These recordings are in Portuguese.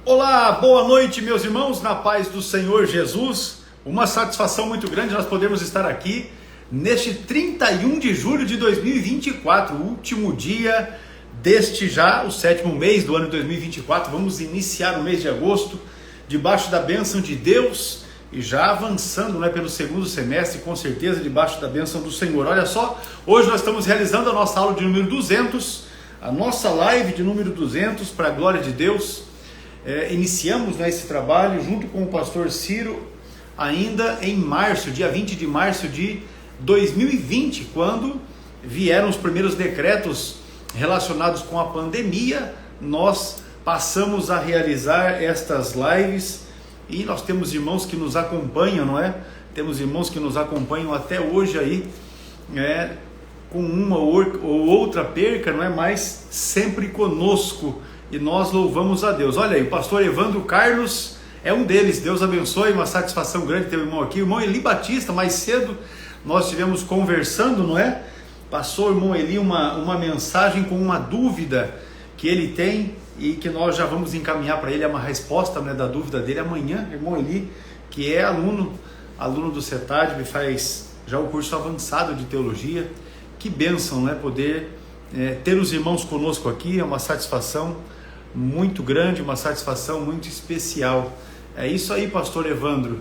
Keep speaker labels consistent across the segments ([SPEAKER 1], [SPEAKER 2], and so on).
[SPEAKER 1] Olá, boa noite, meus irmãos, na paz do Senhor Jesus. Uma satisfação muito grande nós podermos estar aqui neste 31 de julho de 2024, o último dia deste já, o 7º mês do ano de 2024. Vamos iniciar o mês de agosto debaixo da bênção de Deus e já avançando, pelo segundo semestre, com certeza debaixo da bênção do Senhor. Olha só, hoje nós estamos realizando a nossa aula de número 200, a nossa live de número 200, para a glória de Deus. Iniciamos esse trabalho junto com o pastor Ciro ainda em março, dia 20 de março de 2020, quando vieram os primeiros decretos relacionados com a pandemia. Nós passamos a realizar estas lives e nós temos irmãos que nos acompanham, não é? Temos irmãos que nos acompanham até hoje aí, com uma ou outra perca, não é? Mas sempre conosco. E nós louvamos a Deus. Olha aí, o pastor Evandro Carlos é um deles. Deus abençoe, uma satisfação grande ter o irmão aqui. O irmão Eli Batista, mais cedo nós estivemos conversando, não é? Passou o irmão Eli uma mensagem com uma dúvida que ele tem e que nós já vamos encaminhar para ele uma resposta, da dúvida dele amanhã. Irmão Eli, que é aluno do CETADB, faz já o curso avançado de teologia. Que bênção, poder ter os irmãos conosco aqui. É uma satisfação muito grande, uma satisfação muito especial. É isso aí, pastor Evandro.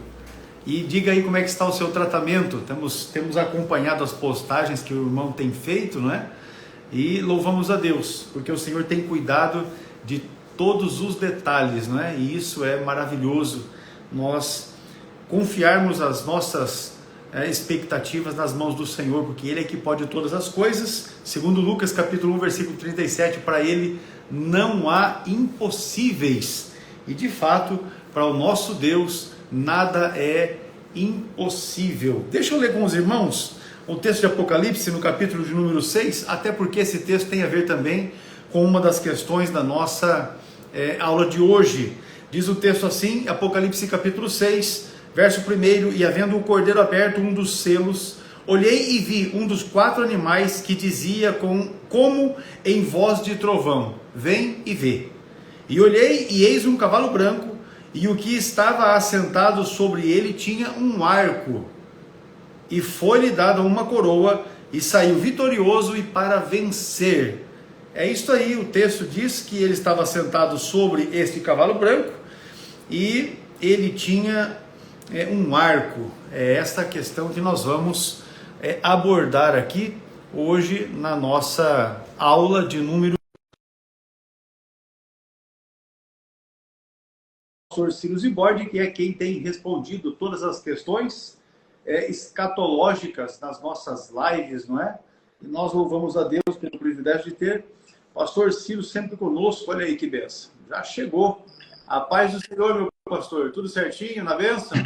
[SPEAKER 1] E diga aí como é que está o seu tratamento. Temos acompanhado as postagens que o irmão tem feito, não é? E louvamos a Deus, porque o Senhor tem cuidado de todos os detalhes, não é? E isso é maravilhoso, nós confiarmos as nossas expectativas nas mãos do Senhor, porque Ele é que pode todas as coisas. Segundo Lucas capítulo 1, versículo 37, para Ele não há impossíveis. E de fato, para o nosso Deus, nada é impossível. Deixa eu ler com os irmãos o texto de Apocalipse, no capítulo de número 6, até porque esse texto tem a ver também com uma das questões da nossa aula de hoje. Diz o texto assim, Apocalipse capítulo 6, verso 1: E havendo o cordeiro aberto um dos selos, olhei e vi um dos 4 animais que dizia como em voz de trovão: vem e vê. E olhei e eis um cavalo branco, e o que estava assentado sobre ele tinha um arco, e foi-lhe dada uma coroa, e saiu vitorioso e para vencer. É isso aí, o texto diz que ele estava sentado sobre este cavalo branco, e ele tinha um arco. É esta questão que nós vamos abordar aqui hoje na nossa aula de número. O professor Ciro Zibordi, que é quem tem respondido todas as questões escatológicas nas nossas lives, não é? E nós louvamos a Deus pelo privilégio de ter o pastor Ciro sempre conosco. Olha aí que bênção, já chegou. A paz do Senhor, meu pastor, tudo certinho, na bênção?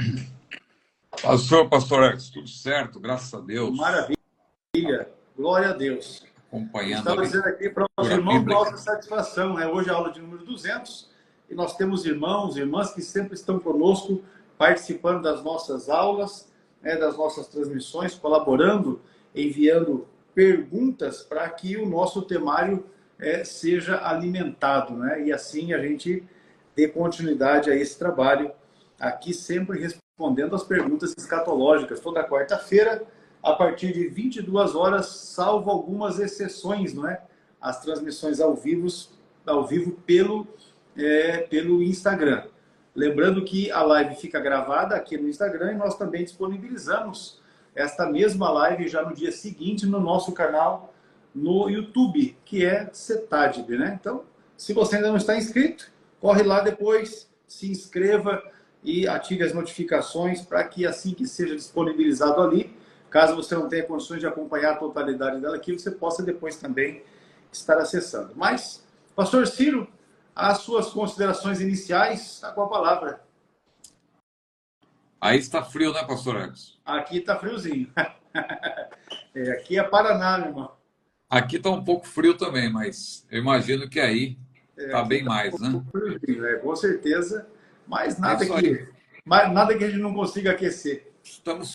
[SPEAKER 2] Pastor Alex, tudo certo, graças a Deus.
[SPEAKER 1] Maravilha, glória a Deus.
[SPEAKER 2] Acompanhando.
[SPEAKER 1] Estava dizendo aqui para os irmãos, nossa satisfação, Hoje é a aula de número 200, e nós temos irmãos e irmãs que sempre estão conosco, participando das nossas aulas, das nossas transmissões, colaborando, enviando perguntas para que o nosso temário seja alimentado, E assim a gente dê continuidade a esse trabalho, aqui sempre respondendo as perguntas escatológicas, toda quarta-feira, a partir de 22 horas, salvo algumas exceções, As transmissões ao vivo pelo Instagram. Lembrando que a live fica gravada aqui no Instagram e nós também disponibilizamos esta mesma live já no dia seguinte no nosso canal no YouTube, que é CETADB, Então, se você ainda não está inscrito, corre lá depois, se inscreva e ative as notificações para que assim que seja disponibilizado ali, caso você não tenha condições de acompanhar a totalidade dela aqui, você possa depois também estar acessando. Mas, pastor Ciro, as suas considerações iniciais, está com a palavra.
[SPEAKER 2] Aí está frio, né, pastor Alex?
[SPEAKER 1] Aqui está friozinho. Aqui é Paraná, meu irmão.
[SPEAKER 2] Aqui está um pouco frio também, mas eu imagino que aí está bem mais, né?
[SPEAKER 1] Friozinho, com certeza, mas nada que a gente não consiga aquecer.
[SPEAKER 2] Estamos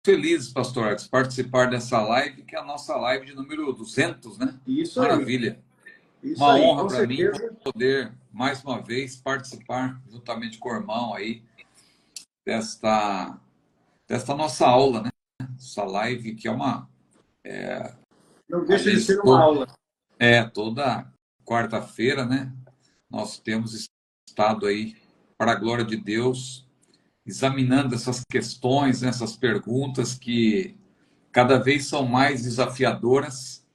[SPEAKER 2] felizes, pastor Alex, participar dessa live, que é a nossa live de número 200, né?
[SPEAKER 1] Isso.
[SPEAKER 2] Maravilha.
[SPEAKER 1] Isso
[SPEAKER 2] uma
[SPEAKER 1] aí,
[SPEAKER 2] honra para mim poder mais uma vez, participar, juntamente com o irmão aí, desta nossa aula, né? Essa live que é uma...
[SPEAKER 1] Não deixa de ser uma aula.
[SPEAKER 2] Toda quarta-feira, né? Nós temos estado aí, para a glória de Deus, examinando essas questões, essas perguntas que cada vez são mais desafiadoras,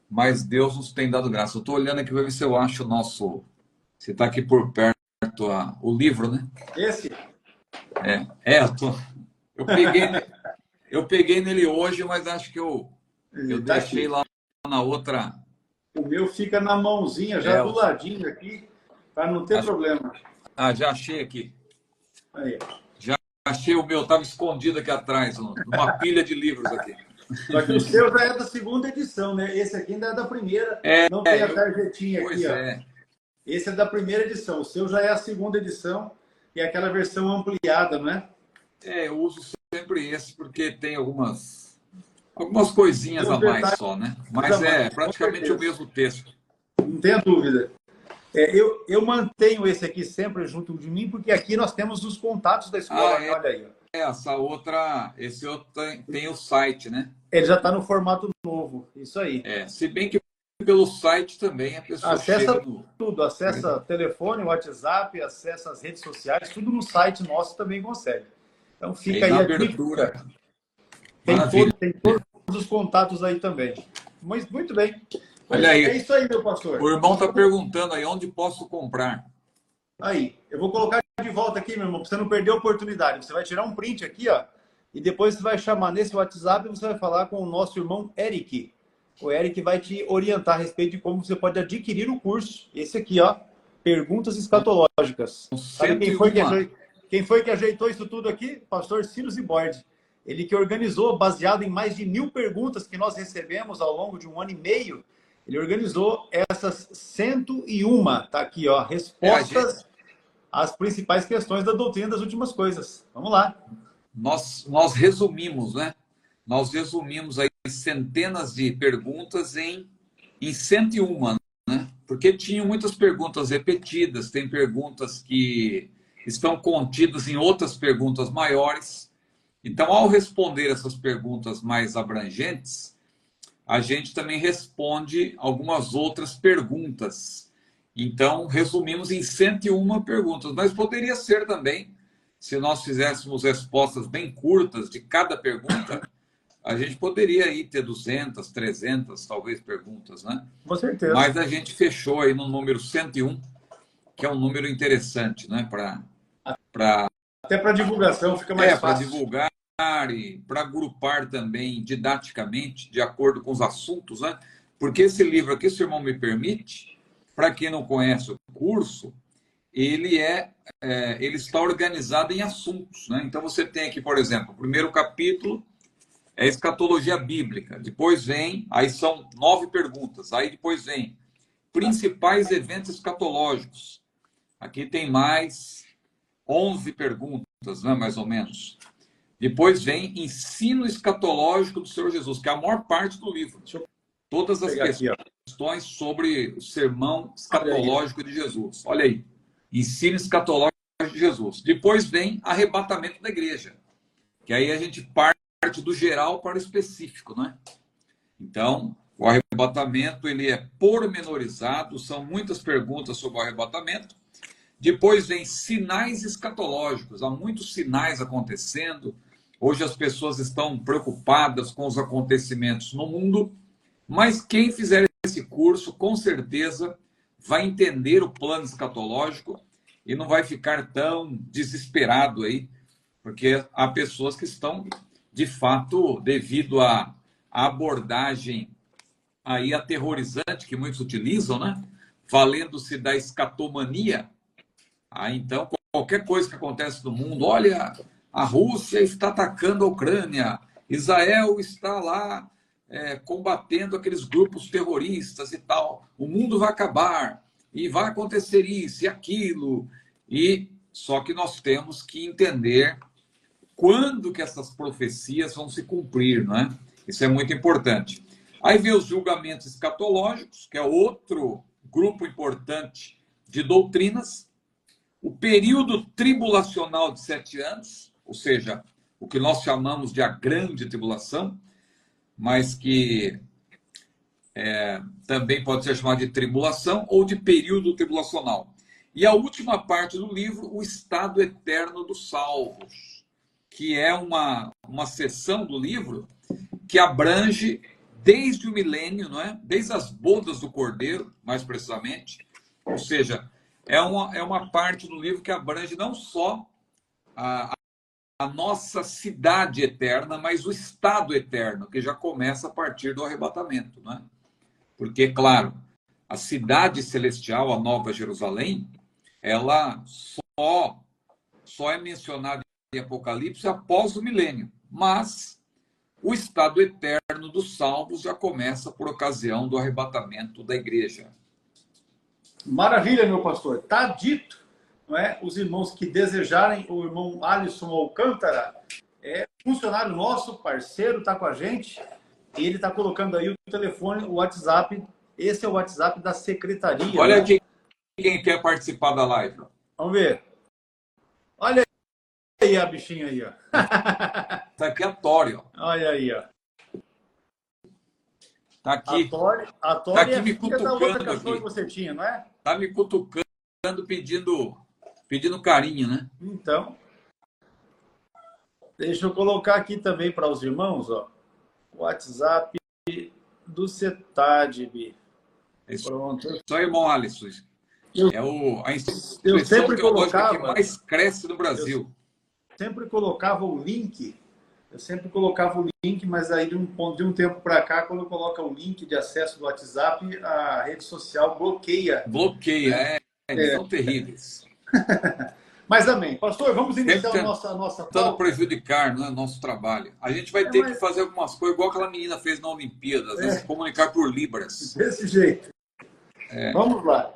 [SPEAKER 2] mas Deus nos tem dado graça. Eu estou olhando aqui para ver se eu acho o nosso... Se está aqui por perto o livro, né?
[SPEAKER 1] Esse?
[SPEAKER 2] Eu peguei nele hoje, mas acho que eu deixei lá na outra.
[SPEAKER 1] O meu fica na mãozinha, já do ladinho aqui, para não ter problema.
[SPEAKER 2] Já achei aqui.
[SPEAKER 1] Aí.
[SPEAKER 2] Já achei o meu, estava escondido aqui atrás, numa pilha de livros aqui.
[SPEAKER 1] Só que o seu já é da segunda edição, né? Esse aqui ainda é da primeira. Não tem a tarjetinha aqui, ó. Esse é da primeira edição. O seu já é a segunda edição e é aquela versão ampliada, não é?
[SPEAKER 2] Eu uso sempre esse porque tem algumas coisinhas a mais só, né? Mas é praticamente o mesmo texto.
[SPEAKER 1] Não tenha dúvida. Eu mantenho esse aqui sempre junto de mim, porque aqui nós temos os contatos da escola. Olha aí.
[SPEAKER 2] Esse outro tem o site, né?
[SPEAKER 1] Ele já está no formato novo, isso aí.
[SPEAKER 2] Se bem que pelo site também a pessoa
[SPEAKER 1] acessa tudo, acessa telefone, WhatsApp, acessa as redes sociais, tudo no site nosso também consegue. Então fica aí a
[SPEAKER 2] abertura.
[SPEAKER 1] Tem todos os contatos aí também. Mas muito bem.
[SPEAKER 2] Olha aí.
[SPEAKER 1] É isso aí, meu pastor.
[SPEAKER 2] O irmão está perguntando aí onde posso comprar.
[SPEAKER 1] Aí, eu vou colocar de volta aqui, meu irmão, para você não perder a oportunidade. Você vai tirar um print aqui, ó, e depois você vai chamar nesse WhatsApp e você vai falar com o nosso irmão Eric. O Eric vai te orientar a respeito de como você pode adquirir o curso. Esse aqui, ó, Perguntas Escatológicas. Sabe quem foi que ajeitou isso tudo aqui? Pastor Ciro Zibordi. Ele que organizou, baseado em mais de 1000 perguntas que nós recebemos ao longo de 1 ano e meio, ele organizou essas 101, tá aqui, ó, respostas às principais questões da doutrina das últimas coisas. Vamos lá.
[SPEAKER 2] Nós resumimos, né? Nós resumimos aí centenas de perguntas em 101, né? Porque tinham muitas perguntas repetidas, tem perguntas que estão contidas em outras perguntas maiores. Então, ao responder essas perguntas mais abrangentes, a gente também responde algumas outras perguntas. Então, resumimos em 101 perguntas, mas poderia ser também, se nós fizéssemos respostas bem curtas de cada pergunta, a gente poderia aí ter 200, 300, talvez, perguntas, né?
[SPEAKER 1] Com certeza.
[SPEAKER 2] Mas a gente fechou aí no número 101, que é um número interessante, né?
[SPEAKER 1] Até para divulgação fica mais fácil.
[SPEAKER 2] Para divulgar e para agrupar também didaticamente, de acordo com os assuntos, né? Porque esse livro aqui, se o irmão me permite, para quem não conhece o curso, ele está organizado em assuntos, né? Então você tem aqui, por exemplo, o primeiro capítulo é escatologia bíblica, depois vem, aí são 9 perguntas, aí depois vem principais eventos escatológicos. Aqui tem mais 11 perguntas, né, mais ou menos. Depois vem ensino escatológico do Senhor Jesus, que é a maior parte do livro. Todas as questões sobre o sermão escatológico de Jesus. Olha aí, ensino escatológico de Jesus. Depois vem arrebatamento da igreja, que aí a gente parte do geral para o específico, né? Então, o arrebatamento ele é pormenorizado, são muitas perguntas sobre o arrebatamento. Depois vem sinais escatológicos, há muitos sinais acontecendo. Hoje as pessoas estão preocupadas com os acontecimentos no mundo, mas quem fizer esse curso, com certeza, vai entender o plano escatológico e não vai ficar tão desesperado aí, porque há pessoas que estão, de fato, devido à abordagem aí aterrorizante que muitos utilizam, né? Valendo-se da escatomania. Então, qualquer coisa que acontece no mundo, olha, a Rússia está atacando a Ucrânia, Israel está lá combatendo aqueles grupos terroristas e tal, o mundo vai acabar, e vai acontecer isso e aquilo, só que nós temos que entender quando que essas profecias vão se cumprir, não é? Isso é muito importante. Aí vem os julgamentos escatológicos, que é outro grupo importante de doutrinas, o período tribulacional de 7 anos, ou seja, o que nós chamamos de a grande tribulação, mas que também pode ser chamado de tribulação ou de período tribulacional. E a última parte do livro, o estado eterno dos salvos, que é uma seção do livro que abrange desde o milênio, não é? Desde as bodas do Cordeiro, mais precisamente. Ou seja, é uma parte do livro que abrange não só a nossa cidade eterna, mas o estado eterno, que já começa a partir do arrebatamento, não é? Porque, claro, a cidade celestial, a Nova Jerusalém, ela só é mencionada em Apocalipse após o milênio. Mas o estado eterno dos salvos já começa por ocasião do arrebatamento da igreja.
[SPEAKER 1] Maravilha, meu pastor. Está dito, não é? Os irmãos que desejarem, o irmão Alisson Alcântara é funcionário nosso, parceiro, está com a gente. Ele está colocando aí o telefone, o WhatsApp. Esse é o WhatsApp da secretaria.
[SPEAKER 2] Olha aqui quem quer participar da live.
[SPEAKER 1] Vamos ver. Olha aí a bichinha aí, ó.
[SPEAKER 2] Tá aqui a Tori, ó.
[SPEAKER 1] Olha aí, ó.
[SPEAKER 2] Tá aqui.
[SPEAKER 1] A Tori
[SPEAKER 2] tá aqui
[SPEAKER 1] é
[SPEAKER 2] me
[SPEAKER 1] filha da outra
[SPEAKER 2] cutucando
[SPEAKER 1] cachorra
[SPEAKER 2] aqui.
[SPEAKER 1] que você tinha, não é?
[SPEAKER 2] Tá me cutucando, pedindo carinho, né?
[SPEAKER 1] Então, deixa eu colocar aqui também para os irmãos, ó. WhatsApp do CETADB. Pronto.
[SPEAKER 2] Só irmão Alisson. É a
[SPEAKER 1] Eu
[SPEAKER 2] instituição
[SPEAKER 1] sempre
[SPEAKER 2] teológica
[SPEAKER 1] colocava,
[SPEAKER 2] que mais cresce no Brasil.
[SPEAKER 1] sempre colocava o link. Eu sempre colocava o link, mas aí de um tempo para cá, quando coloca o link de acesso do WhatsApp, a rede social bloqueia.
[SPEAKER 2] Bloqueia, eles são terríveis.
[SPEAKER 1] Mas amém. Pastor, vamos iniciar a nossa
[SPEAKER 2] tentando
[SPEAKER 1] pauta.
[SPEAKER 2] prejudicar, né, nosso trabalho. A gente vai ter que fazer algumas coisas, igual aquela menina fez na Olimpíada, se comunicar por Libras.
[SPEAKER 1] Desse jeito. Vamos lá.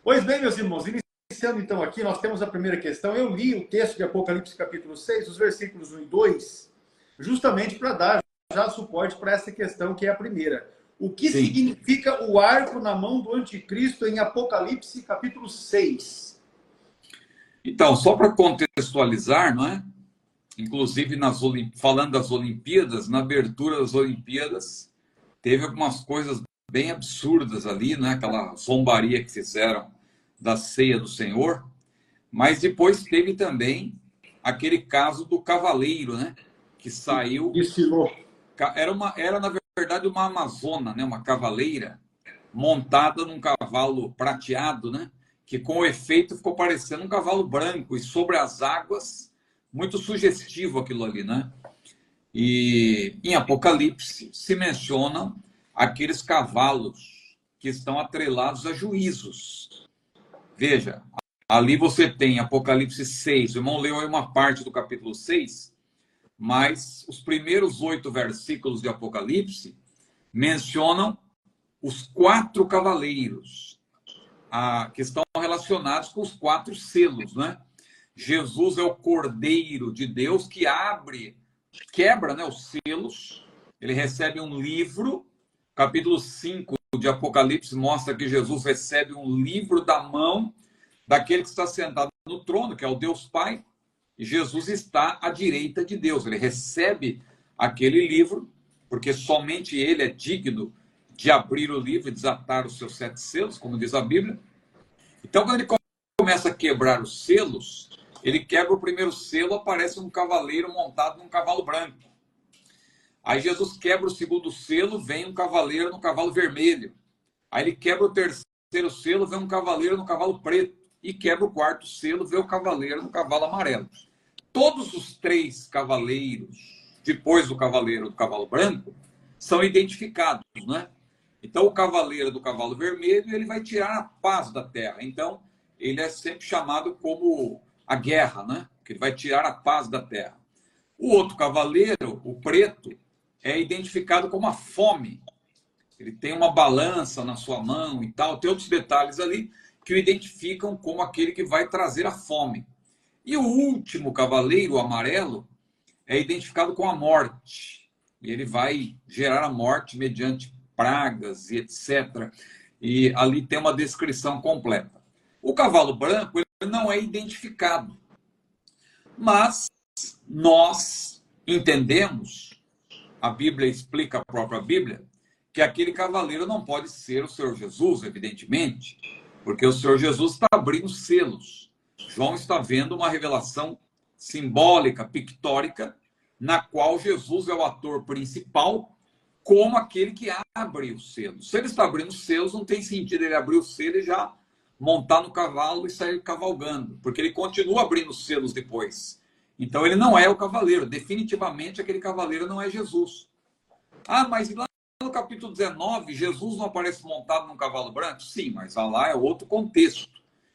[SPEAKER 1] Pois bem, meus irmãos, iniciando então aqui, nós temos a primeira questão. Eu li o texto de Apocalipse capítulo 6, os versículos 1 e 2, justamente para dar já suporte para essa questão que é a primeira. O que significa o arco na mão do anticristo em Apocalipse capítulo 6?
[SPEAKER 2] Então, só para contextualizar, não é? Inclusive, falando das Olimpíadas, na abertura das Olimpíadas, teve algumas coisas bem absurdas ali, né? Aquela zombaria que fizeram da ceia do Senhor. Mas depois teve também aquele caso do cavaleiro, né? Que saiu...
[SPEAKER 1] Desfilou.
[SPEAKER 2] Era, na verdade, uma amazona, né? Uma cavaleira montada num cavalo prateado, né? Que com o efeito ficou parecendo um cavalo branco e sobre as águas, muito sugestivo aquilo ali, né? E em Apocalipse se mencionam aqueles cavalos que estão atrelados a juízos. Veja, ali você tem Apocalipse 6, o irmão leu aí uma parte do capítulo 6, mas os primeiros 8 versículos de Apocalipse mencionam os 4 cavaleiros, que estão relacionados com os 4 selos, né? Jesus é o Cordeiro de Deus que quebra, né, os selos. Ele recebe um livro. Capítulo 5 de Apocalipse mostra que Jesus recebe um livro da mão daquele que está sentado no trono, que é o Deus Pai, e Jesus está à direita de Deus. Ele recebe aquele livro, porque somente ele é digno de abrir o livro e desatar os seus 7 selos, como diz a Bíblia. Então, quando ele começa a quebrar os selos, ele quebra o primeiro selo, aparece um cavaleiro montado num cavalo branco. Aí Jesus quebra o segundo selo, vem um cavaleiro no cavalo vermelho. Aí ele quebra o terceiro selo, vem um cavaleiro no cavalo preto. E quebra o quarto selo, vem o cavaleiro no cavalo amarelo. Todos os 3 cavaleiros, depois do cavalo branco, são identificados, né? Então, o cavaleiro do cavalo vermelho, ele vai tirar a paz da terra. Então, ele é sempre chamado como a guerra, né? Que ele vai tirar a paz da terra. O outro cavaleiro, o preto, é identificado como a fome. Ele tem uma balança na sua mão e tal. Tem outros detalhes ali que o identificam como aquele que vai trazer a fome. E o último cavaleiro, o amarelo, é identificado com a morte. E ele vai gerar a morte mediante pragas e etc. E ali tem uma descrição completa. O cavalo branco ele não é identificado, mas nós entendemos, a Bíblia explica, a própria Bíblia, que aquele cavaleiro não pode ser o Senhor Jesus, evidentemente, porque o Senhor Jesus está abrindo selos. João está vendo uma revelação simbólica, pictórica, na qual Jesus é o ator principal, como aquele que abre os selos. Se ele está abrindo os selos, não tem sentido ele abrir o selo e já montar no cavalo e sair cavalgando, porque ele continua abrindo os selos depois. Então ele não é o cavaleiro, definitivamente aquele cavaleiro não é Jesus. Ah, mas lá no capítulo 19, Jesus não aparece montado num cavalo branco? Sim, mas lá é outro contexto.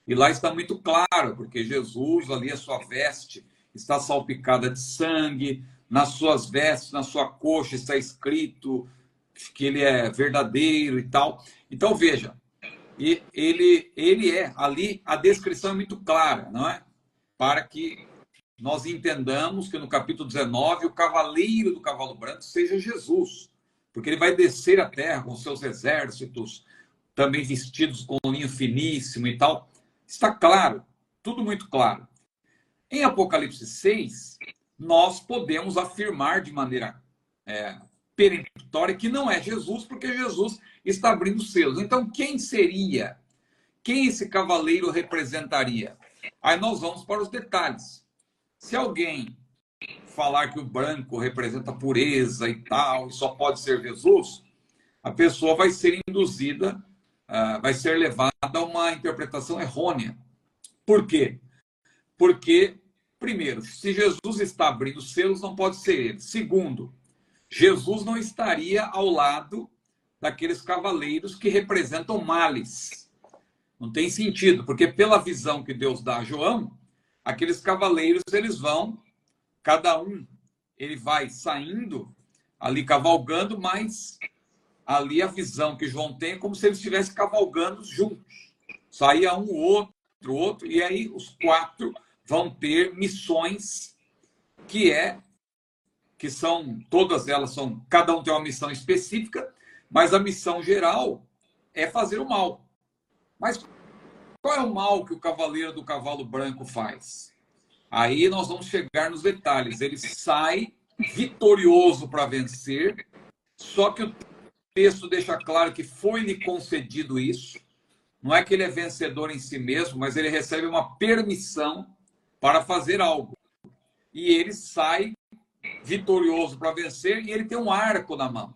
[SPEAKER 2] E lá está muito claro, porque Jesus, ali a sua veste está salpicada de sangue, nas suas vestes, na sua coxa está escrito que ele é verdadeiro e tal. Então veja, ele é ali, a descrição é muito clara, não é? Para que nós entendamos que no capítulo 19 o cavaleiro do cavalo branco seja Jesus, porque ele vai descer a terra com seus exércitos, também vestidos com linho finíssimo e tal. Está claro, tudo muito claro. Em Apocalipse 6, nós podemos afirmar de maneira peremptória que não é Jesus, porque Jesus está abrindo selos. Então, quem seria? Quem esse cavaleiro representaria? Aí nós vamos para os detalhes. Se alguém falar que o branco representa pureza e tal, e só pode ser Jesus, a pessoa vai ser induzida, vai ser levada a uma interpretação errônea. Por quê? Porque, primeiro, se Jesus está abrindo selos, não pode ser ele. Segundo, Jesus não estaria ao lado daqueles cavaleiros que representam males. Não tem sentido, porque pela visão que Deus dá a João, aqueles cavaleiros, eles vão, cada um, ele vai saindo, ali cavalgando, mas ali a visão que João tem é como se eles estivessem cavalgando juntos. Saía um, outro, e aí os quatro vão ter missões que são, todas elas são, cada um tem uma missão específica, mas a missão geral é fazer o mal. Mas qual é o mal que o cavaleiro do cavalo branco faz? Aí nós vamos chegar nos detalhes. Ele sai vitorioso para vencer, só que o texto deixa claro que foi-lhe concedido isso. Não é que ele é vencedor em si mesmo, mas ele recebe uma permissão para fazer algo. E ele sai vitorioso para vencer e ele tem um arco na mão.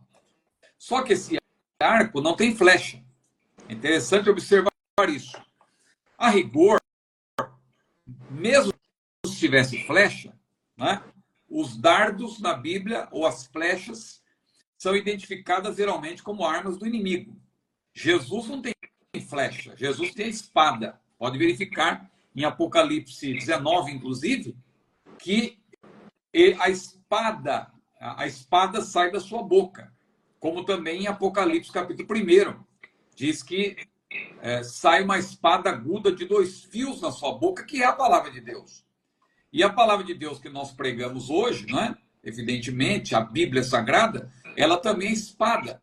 [SPEAKER 2] Só que esse arco não tem flecha. É interessante observar isso. A rigor, mesmo se tivesse flecha, né, os dardos na Bíblia, ou as flechas, são identificadas geralmente como armas do inimigo. Jesus não tem flecha, Jesus tem a espada. Pode verificar em Apocalipse 19, inclusive, que a espada sai da sua boca. Como também em Apocalipse, capítulo 1, diz que sai uma espada aguda de 2 fios na sua boca, que é a palavra de Deus. E a palavra de Deus que nós pregamos hoje, não é? Evidentemente, a Bíblia Sagrada, ela também é espada.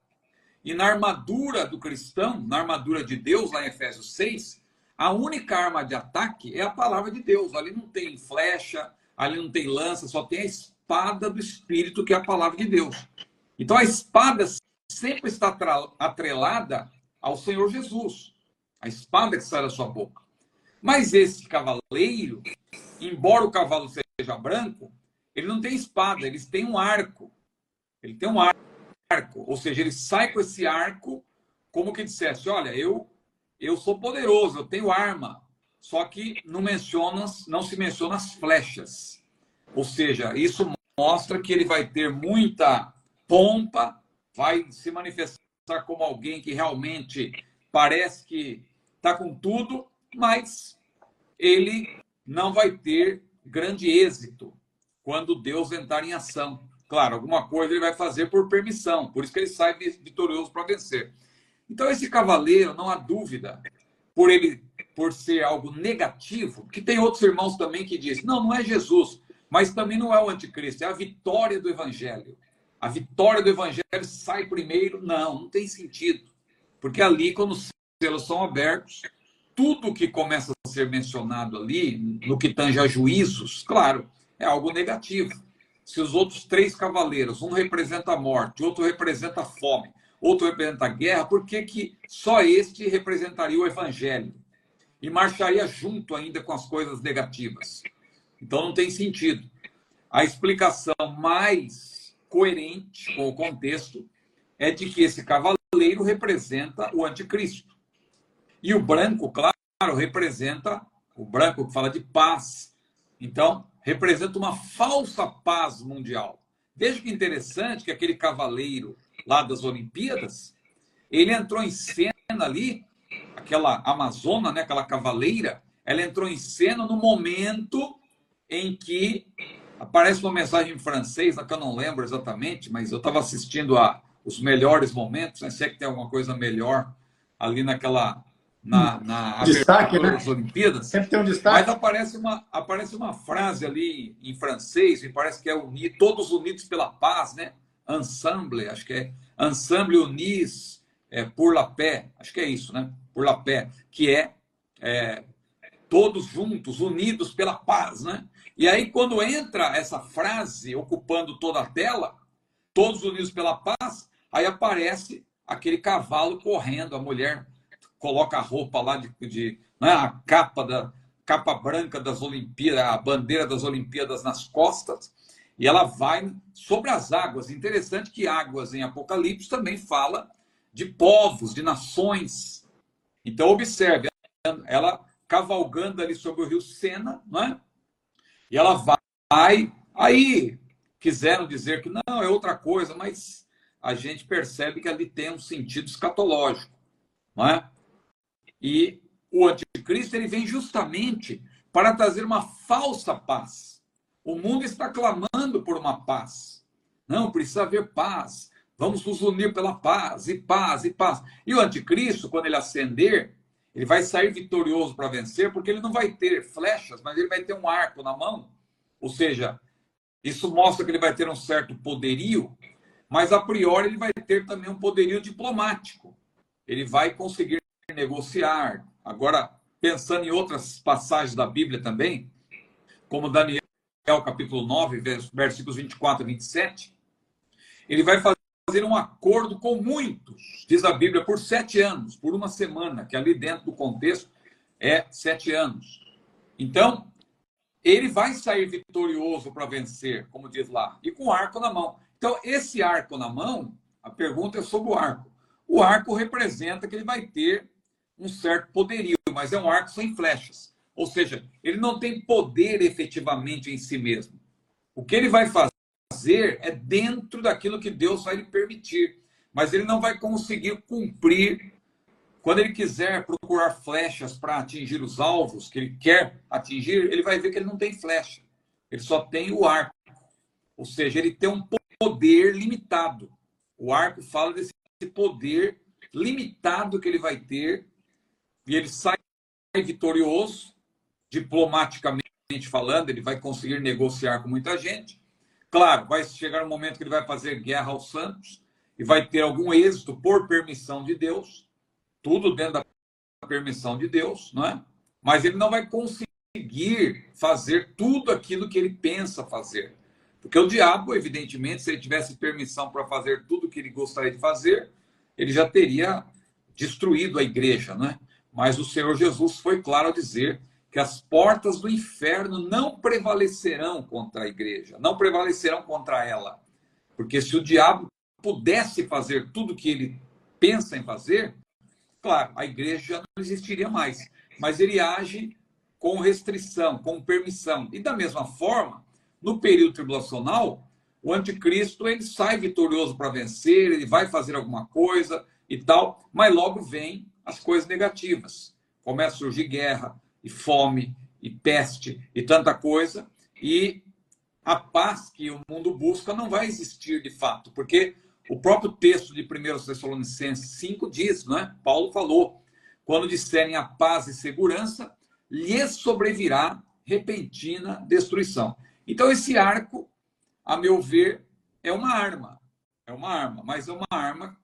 [SPEAKER 2] E na armadura do cristão, na armadura de Deus, lá em Efésios 6, a única arma de ataque é a palavra de Deus. Ali não tem flecha, ali não tem lança, só tem a espada do Espírito, que é a palavra de Deus. Então a espada sempre está atrelada ao Senhor Jesus. A espada que sai da sua boca. Mas esse cavaleiro, embora o cavalo seja branco, ele não tem espada, ele tem um arco. Ele tem um arco. Ou seja, ele sai com esse arco como que dissesse, olha, eu sou poderoso, eu tenho arma. Só que não se menciona as flechas. Ou seja, isso mostra que ele vai ter muita pompa, vai se manifestar como alguém que realmente parece que está com tudo, mas ele não vai ter grande êxito quando Deus entrar em ação. Claro, alguma coisa ele vai fazer por permissão, por isso que ele sai vitorioso para vencer. Então, esse cavaleiro, não há dúvida, por ser algo negativo, que tem outros irmãos também que dizem, não é Jesus, mas também não é o anticristo, é a vitória do evangelho. A vitória do evangelho sai primeiro? Não tem sentido. Porque ali, quando os selos são abertos, tudo que começa a ser mencionado ali, no que tange a juízos, claro, é algo negativo. Se os outros 3 cavaleiros, um representa a morte, outro representa a fome, outro representa a guerra, por que que só este representaria o evangelho? E marcharia junto ainda com as coisas negativas. Então não tem sentido. A explicação mais coerente com o contexto é de que esse cavaleiro representa o anticristo. E o branco, claro, representa o branco que fala de paz. Então, representa uma falsa paz mundial. Veja que interessante que aquele cavaleiro lá das Olimpíadas, ele entrou em cena ali, aquela amazona, né, aquela cavaleira, ela entrou em cena no momento em que aparece uma mensagem em francês, que eu não lembro exatamente, mas eu estava assistindo a os melhores momentos, né? Se é que tem alguma coisa melhor ali naquela na
[SPEAKER 1] destaque,
[SPEAKER 2] abertura
[SPEAKER 1] né?
[SPEAKER 2] das Olimpíadas.
[SPEAKER 1] Sempre tem um destaque.
[SPEAKER 2] Mas aparece uma frase ali em francês, e parece que é todos unidos pela paz, né? Ensemble, acho que é Ensemble unis pour la paix, acho que é isso, né? Pour la paix, que é todos juntos, unidos pela paz, né? E aí, quando entra essa frase ocupando toda a tela, todos unidos pela paz, aí aparece aquele cavalo correndo, a mulher coloca a roupa lá né, a capa branca das Olimpíadas, a bandeira das Olimpíadas nas costas, e ela vai sobre as águas. Interessante que águas em Apocalipse também fala de povos, de nações. Então, observe, ela cavalgando ali sobre o rio Sena, né? E ela vai, aí quiseram dizer que não, é outra coisa, mas a gente percebe que ali tem um sentido escatológico, não é? E o anticristo, ele vem justamente para trazer uma falsa paz. O mundo está clamando por uma paz. Não, precisa haver paz. Vamos nos unir pela paz, e paz, e paz. E o anticristo, quando ele ascender, ele vai sair vitorioso para vencer, porque ele não vai ter flechas, mas ele vai ter um arco na mão. Ou seja, isso mostra que ele vai ter um certo poderio, mas a priori ele vai ter também um poderio diplomático. Ele vai conseguir negociar. Agora, pensando em outras passagens da Bíblia também, como Daniel, capítulo 9, versículos 24 a 27, ele vai fazer um acordo com muitos, diz a Bíblia, por 7 anos, por uma semana, que ali dentro do contexto é 7 anos. Então, ele vai sair vitorioso para vencer, como diz lá, e com o arco na mão. Então, esse arco na mão, a pergunta é sobre o arco. O arco representa que ele vai ter um certo poderio, mas é um arco sem flechas. Ou seja, ele não tem poder efetivamente em si mesmo. O que ele vai fazer é dentro daquilo que Deus vai lhe permitir. Mas ele não vai conseguir cumprir. Quando ele quiser procurar flechas para atingir os alvos que ele quer atingir, ele vai ver que ele não tem flecha. Ele só tem o arco. Ou seja, ele tem um poder limitado. O arco fala desse poder limitado que ele vai ter, e ele sai vitorioso, diplomaticamente falando, ele vai conseguir negociar com muita gente. Claro, vai chegar um momento que ele vai fazer guerra aos santos e vai ter algum êxito por permissão de Deus, tudo dentro da permissão de Deus, não é? Mas ele não vai conseguir fazer tudo aquilo que ele pensa fazer. Porque o diabo, evidentemente, se ele tivesse permissão para fazer tudo o que ele gostaria de fazer, ele já teria destruído a igreja, né? Mas o Senhor Jesus foi claro ao dizer que as portas do inferno não prevalecerão contra a igreja, não prevalecerão contra ela. Porque se o diabo pudesse fazer tudo o que ele pensa em fazer, claro, a igreja já não existiria mais. Mas ele age com restrição, com permissão. E da mesma forma, no período tribulacional, o anticristo ele sai vitorioso para vencer, ele vai fazer alguma coisa e tal, mas logo vem as coisas negativas. Começa a surgir guerra, e fome, e peste, e tanta coisa, e a paz que o mundo busca não vai existir de fato, porque o próprio texto de 1 Tessalonicenses 5 diz, né? Paulo falou, quando disserem a paz e segurança, lhes sobrevirá repentina destruição. Então esse arco, a meu ver, é uma arma, mas é uma arma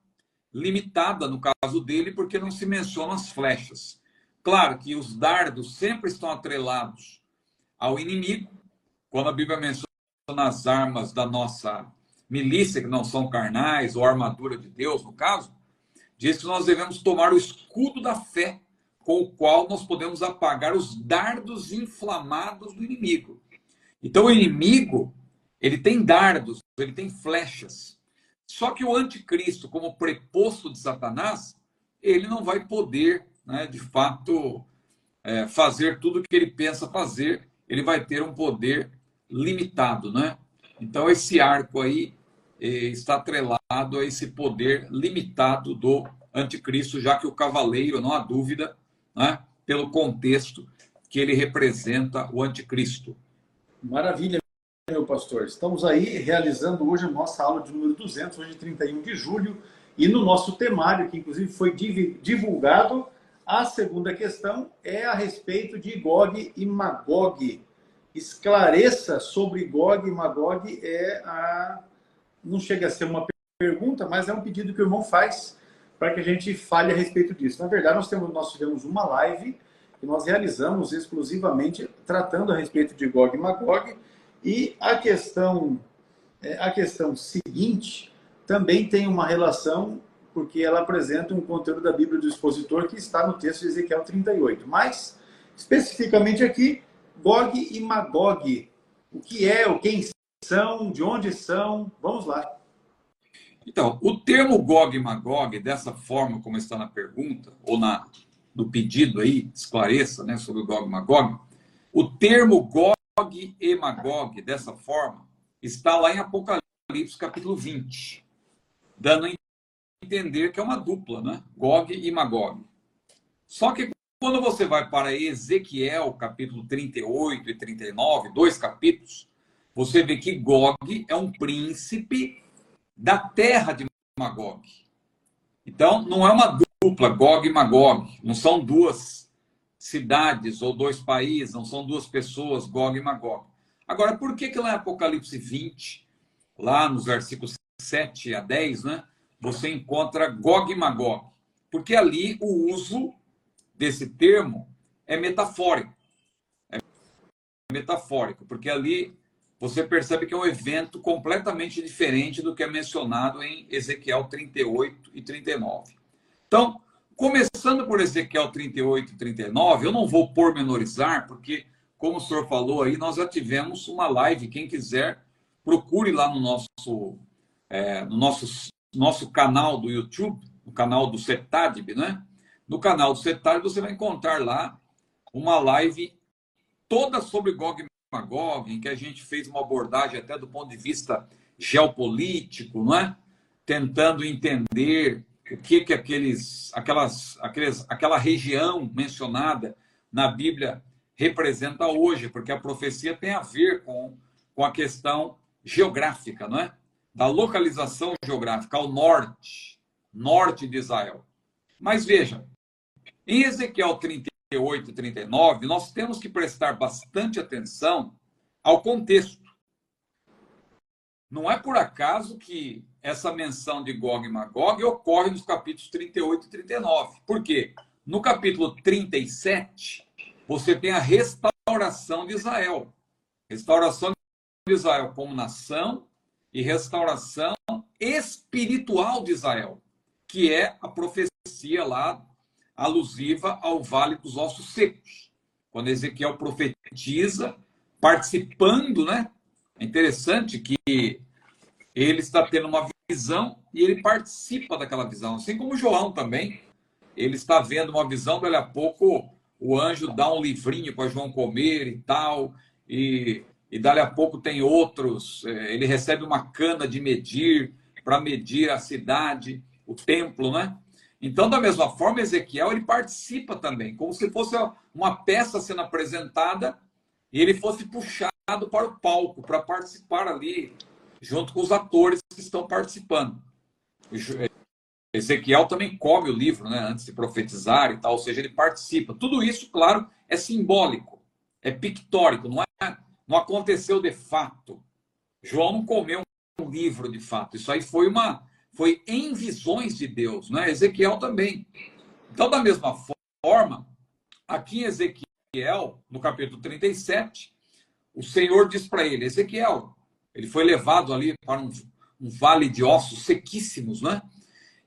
[SPEAKER 2] limitada no caso dele, porque não se mencionam as flechas. Claro que os dardos sempre estão atrelados ao inimigo. Quando a Bíblia menciona as armas da nossa milícia, que não são carnais, ou armadura de Deus, no caso, diz que nós devemos tomar o escudo da fé, com o qual nós podemos apagar os dardos inflamados do inimigo. Então, o inimigo, ele tem dardos, ele tem flechas. Só que o anticristo, como preposto de Satanás, ele não vai poder, né, de fato, fazer tudo o que ele pensa fazer. Ele vai ter um poder limitado, né? Então, esse arco aí está atrelado a esse poder limitado do anticristo, já que o cavaleiro, não há dúvida, né, pelo contexto que ele representa o anticristo.
[SPEAKER 1] Maravilha, meu pastor. Estamos aí realizando hoje a nossa aula de número 200, hoje 31 de julho, e no nosso temário, que inclusive foi divulgado, a segunda questão é a respeito de Gog e Magog. Esclareça sobre Gog e Magog não chega a ser uma pergunta, mas é um pedido que o irmão faz para que a gente fale a respeito disso. Na verdade, nós tivemos uma live que nós realizamos exclusivamente tratando a respeito de Gog e Magog, e a questão seguinte também tem uma relação, porque ela apresenta um conteúdo da Bíblia do Expositor que está no texto de Ezequiel 38. Mas, especificamente aqui, Gog e Magog. O que é, quem são, de onde são? Vamos lá.
[SPEAKER 2] Então, o termo Gog e Magog, dessa forma como está na pergunta, ou no pedido aí, esclareça, né, sobre o Gog e Magog, o termo Gog e Magog, dessa forma, está lá em Apocalipse, capítulo 20, dando a entender que é uma dupla, né? Gog e Magog. Só que quando você vai para Ezequiel, capítulo 38 e 39, 2 capítulos, você vê que Gog é um príncipe da terra de Magog. Então, não é uma dupla, Gog e Magog. Não são duas cidades ou dois países, não são duas pessoas, Gog e Magog. Agora, por que lá em Apocalipse 20, lá nos versículos 7 a 10, né, você encontra Gog e Magog? Porque ali o uso desse termo é metafórico. É metafórico, porque ali você percebe que é um evento completamente diferente do que é mencionado em Ezequiel 38 e 39. Então, começando por Ezequiel 38 e 39, eu não vou pormenorizar, porque, como o senhor falou aí, nós já tivemos uma live. Quem quiser, procure lá no nosso canal do YouTube, no canal do CETADB, né? No canal do CETADB você vai encontrar lá uma live toda sobre Gog e Magog, em que a gente fez uma abordagem até do ponto de vista geopolítico, não é? Tentando entender o que aquela região mencionada na Bíblia representa hoje, porque a profecia tem a ver com a questão geográfica, não é? Da localização geográfica ao norte de Israel. Mas veja, em Ezequiel 38 e 39, nós temos que prestar bastante atenção ao contexto. Não é por acaso que essa menção de Gog e Magog ocorre nos capítulos 38 e 39. Por quê? No capítulo 37, você tem a restauração de Israel. Restauração de Israel como nação e restauração espiritual de Israel, que é a profecia lá alusiva ao Vale dos Ossos Secos. Quando Ezequiel profetiza, participando, né? É interessante que ele está tendo uma visão e ele participa daquela visão. Assim como João também, ele está vendo uma visão, dali a pouco o anjo dá um livrinho para João comer e tal, e dali a pouco tem outros, ele recebe uma cana de medir, para medir a cidade, o templo, né? Então, da mesma forma, Ezequiel, ele participa também, como se fosse uma peça sendo apresentada e ele fosse puxado para o palco, para participar ali, junto com os atores que estão participando. Ezequiel também come o livro, né, antes de profetizar e tal, ou seja, ele participa. Tudo isso, claro, é simbólico, é pictórico, não aconteceu de fato. João não comeu um livro de fato, isso aí foi em visões de Deus, né? Ezequiel também. Então, da mesma forma, aqui em Ezequiel, no capítulo 37, o Senhor diz para ele, Ezequiel, ele foi levado ali para um vale de ossos sequíssimos, né?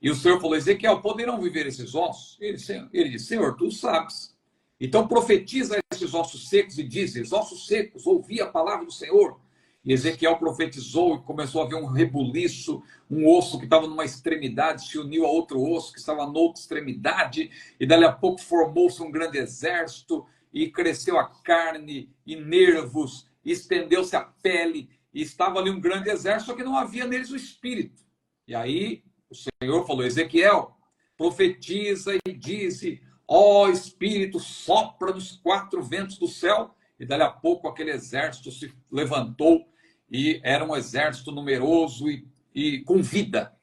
[SPEAKER 2] E o Senhor falou, Ezequiel, poderão viver esses ossos? Ele disse, Senhor, tu sabes. Então profetiza esses ossos secos e diz, ossos secos, ouvi a palavra do Senhor. E Ezequiel profetizou e começou a ver um rebuliço, um osso que estava numa extremidade se uniu a outro osso que estava noutra extremidade, e dali a pouco formou-se um grande exército, e cresceu a carne e nervos, e estendeu-se a pele, e estava ali um grande exército, só que não havia neles o espírito. E aí o Senhor falou, Ezequiel, profetiza e diz, ó Espírito, sopra nos quatro ventos do céu. E dali a pouco aquele exército se levantou e era um exército numeroso e com vida.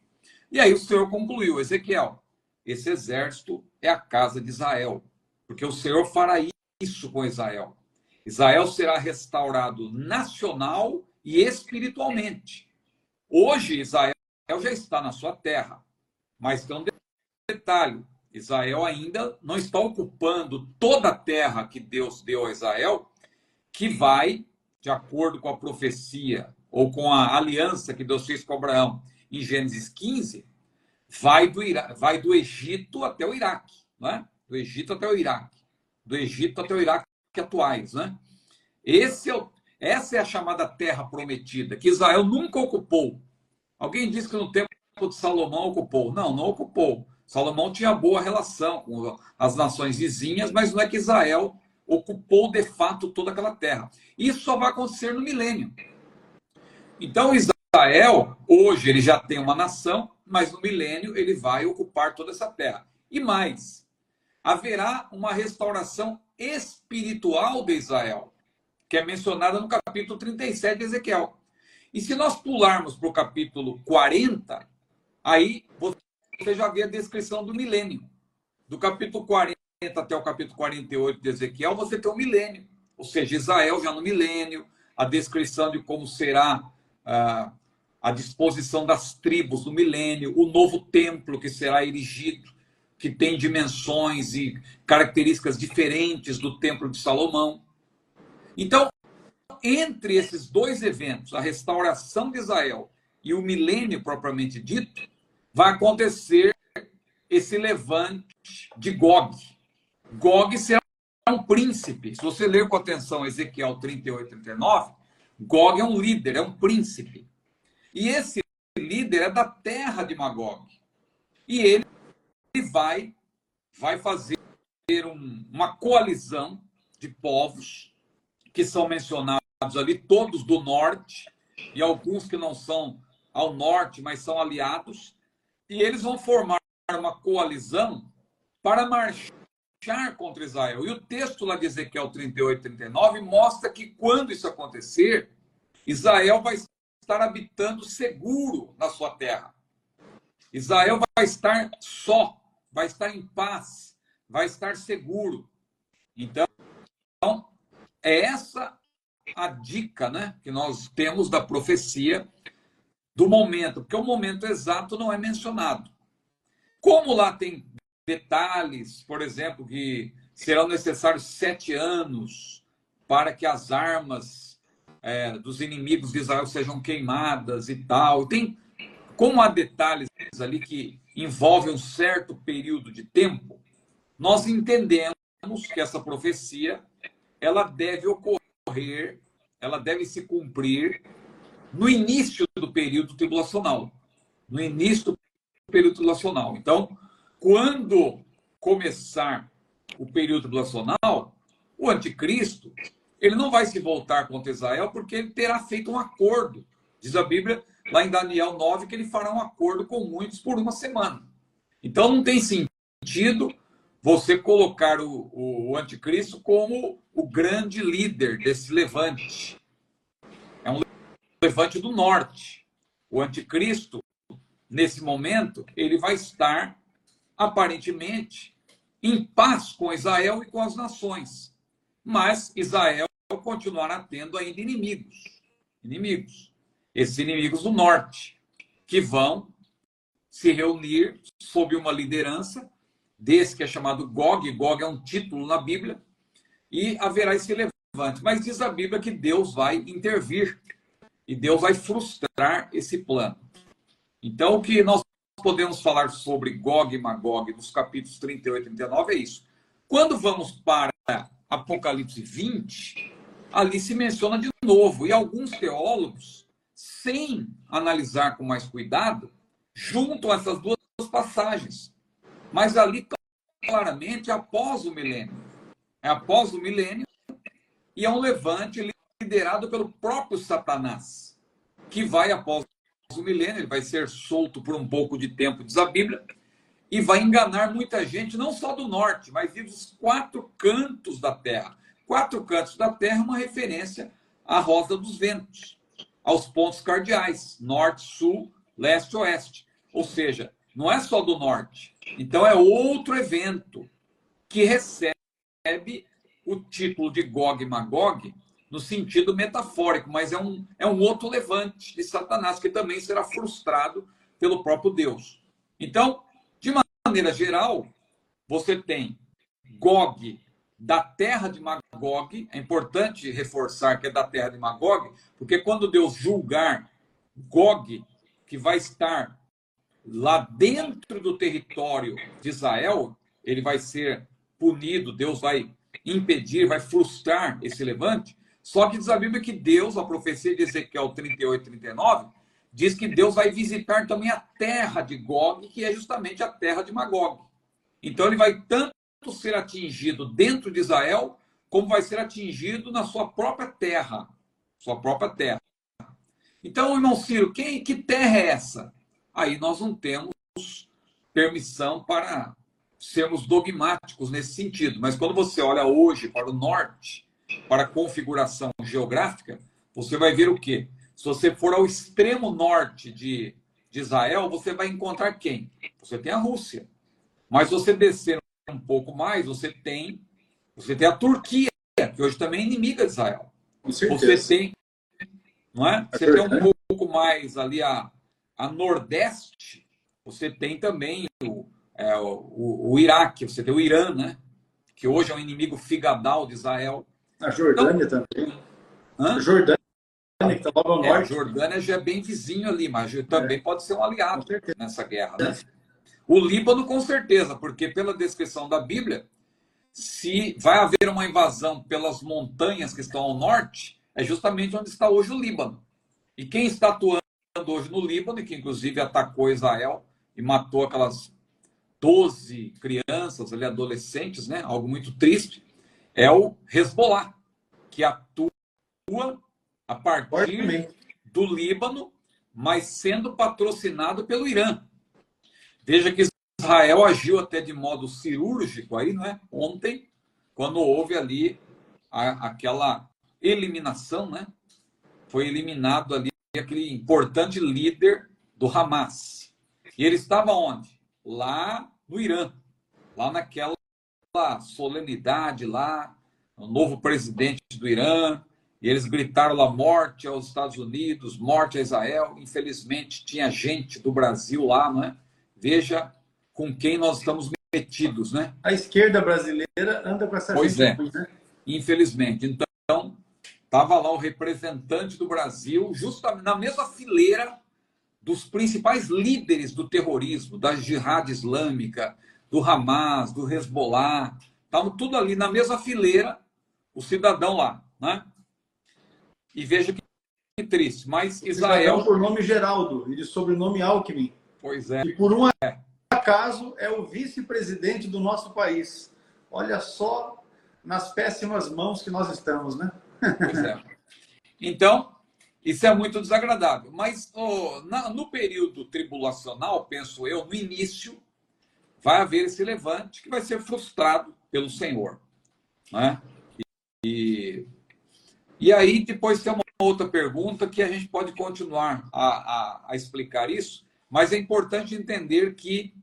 [SPEAKER 2] E aí o Senhor concluiu, Ezequiel, esse exército é a casa de Israel, porque o Senhor fará isso com Israel. Israel será restaurado nacional e espiritualmente. Hoje Israel já está na sua terra, mas tem um detalhe, Israel ainda não está ocupando toda a terra que Deus deu a Israel, que vai, de acordo com a profecia, ou com a aliança que Deus fez com Abraão, em Gênesis 15, vai do Egito até o Iraque, né? Do Egito até o Iraque. Do Egito até o Iraque atuais, né? Essa é a chamada terra prometida, que Israel nunca ocupou. Alguém disse que no tempo de Salomão ocupou. Não, não ocupou. Salomão tinha boa relação com as nações vizinhas, mas não é que Israel ocupou de fato toda aquela terra. Isso só vai acontecer no milênio. Então Israel, hoje, ele já tem uma nação, mas no milênio ele vai ocupar toda essa terra. E mais, haverá uma restauração espiritual de Israel, que é mencionada no capítulo 37 de Ezequiel. E se nós pularmos para o capítulo 40, aí você já vê a descrição do milênio. Do capítulo 40 até o capítulo 48 de Ezequiel, você tem o milênio. Ou seja, Israel já no milênio, a descrição de como será a disposição das tribos no milênio, o novo templo que será erigido, que tem dimensões e características diferentes do templo de Salomão. Então, entre esses dois eventos, a restauração de Israel e o milênio propriamente dito, vai acontecer esse levante de Gog. Gog será um príncipe. Se você ler com atenção Ezequiel 38 e 39, Gog é um líder, é um príncipe. E esse líder é da terra de Magog. E ele vai fazer uma coalizão de povos que são mencionados ali, todos do norte, e alguns que não são ao norte, mas são aliados, e eles vão formar uma coalizão para marchar contra Israel. E o texto lá de Ezequiel 38 e 39 mostra que quando isso acontecer, Israel vai estar habitando seguro na sua terra. Israel vai estar só, vai estar em paz, vai estar seguro. Então, é essa a dica, né, que nós temos da profecia do momento, porque o momento exato não é mencionado. Como lá tem detalhes, por exemplo, que serão necessários 7 anos para que as armas dos inimigos de Israel sejam queimadas e tal. Como há detalhes ali que envolvem um certo período de tempo, nós entendemos que essa profecia ela deve ocorrer, ela deve se cumprir no início do período tribulacional. No início do período tribulacional. Então, quando começar o período tribulacional, o anticristo, ele não vai se voltar contra Israel porque ele terá feito um acordo. Diz a Bíblia, lá em Daniel 9, que ele fará um acordo com muitos por uma semana. Então, não tem sentido você colocar o anticristo como o grande líder desse levante. É um levante do norte. O anticristo, nesse momento, ele vai estar, aparentemente, em paz com Israel e com as nações. Mas Israel continuará tendo ainda inimigos. Esses inimigos do norte, que vão se reunir sob uma liderança desse que é chamado Gog. Gog é um título na Bíblia. E haverá esse levante. Mas diz a Bíblia que Deus vai intervir. E Deus vai frustrar esse plano. Então, o que nós podemos falar sobre Gog e Magog nos capítulos 38 e 39 é isso. Quando vamos para Apocalipse 20, ali se menciona de novo. E alguns teólogos, sem analisar com mais cuidado, juntam essas duas passagens. Mas ali, claramente, após o milênio. É após o milênio e é um levante liderado pelo próprio Satanás, que vai após o milênio, ele vai ser solto por um pouco de tempo, diz a Bíblia, e vai enganar muita gente, não só do norte, mas dos 4 cantos da terra. 4 cantos da terra é uma referência à roda dos ventos, aos pontos cardeais, norte, sul, leste, oeste. Ou seja, não é só do norte. Então é outro evento que recebe o título de Gog e Magog no sentido metafórico, mas é um outro levante de Satanás, que também será frustrado pelo próprio Deus. Então, de maneira geral, você tem Gog da terra de Magog. É importante reforçar que é da terra de Magog, porque quando Deus julgar Gog, que vai estar lá dentro do território de Israel, ele vai ser punido, Deus vai impedir, vai frustrar esse levante. Só que diz a Bíblia que Deus, a profecia de Ezequiel 38 e 39, diz que Deus vai visitar também a terra de Gog, que é justamente a terra de Magog. Então ele vai tanto ser atingido dentro de Israel, como vai ser atingido na sua própria terra. Sua própria terra. Então, irmão Ciro, que terra é essa? Aí nós não temos permissão para sermos dogmáticos nesse sentido. Mas quando você olha hoje para o norte, para a configuração geográfica, você vai ver o quê? Se você for ao extremo norte de Israel, você vai encontrar quem? Você tem a Rússia. Mas se você descer um pouco mais, você tem a Turquia, que hoje também é inimiga de Israel.
[SPEAKER 1] Com certeza.
[SPEAKER 2] Você tem, não é? Você tem um pouco mais ali a nordeste, você tem também o Iraque, você tem o Irã, né? Que hoje é um inimigo figadal de Israel.
[SPEAKER 1] A Jordânia então, também.
[SPEAKER 2] A
[SPEAKER 1] Jordânia, que está logo ao norte.
[SPEAKER 2] A Jordânia já é bem vizinho ali, mas também pode ser um aliado nessa guerra, né? O Líbano, com certeza, porque pela descrição da Bíblia, se vai haver uma invasão pelas montanhas que estão ao norte, é justamente onde está hoje o Líbano. E quem está atuando hoje no Líbano, e que inclusive atacou Israel e matou aquelas 12 crianças, ali, adolescentes, né? Algo muito triste, é o Hezbollah, que atua a partir do Líbano, mas sendo patrocinado pelo Irã. Veja que Israel agiu até de modo cirúrgico aí, não é? Ontem, quando houve ali aquela eliminação, né? Foi eliminado ali aquele importante líder do Hamas. E ele estava onde? Lá no Irã, lá naquela solenidade lá, o novo presidente do Irã, e eles gritaram lá morte aos Estados Unidos, morte a Israel. Infelizmente tinha gente do Brasil lá, não é? Veja com quem nós estamos metidos, né?
[SPEAKER 1] A esquerda brasileira anda com essa gente, né?
[SPEAKER 2] Infelizmente. Então, estava lá o representante do Brasil, justamente na mesma fileira dos principais líderes do terrorismo, da Jihad Islâmica, do Hamas, do Hezbollah. Estavam tudo ali na mesma fileira, o cidadão lá, né? E veja que triste. Mas Israel...
[SPEAKER 1] Cidadão por nome Geraldo e de sobrenome Alckmin.
[SPEAKER 2] Pois é.
[SPEAKER 1] E por um acaso é o vice-presidente do nosso país. Olha só nas péssimas mãos que nós estamos, né?
[SPEAKER 2] Pois é. Então, isso é muito desagradável. Mas no período tribulacional, penso eu, no início, vai haver esse levante que vai ser frustrado pelo Senhor, né? E aí depois tem uma outra pergunta que a gente pode continuar a explicar isso, mas é importante entender que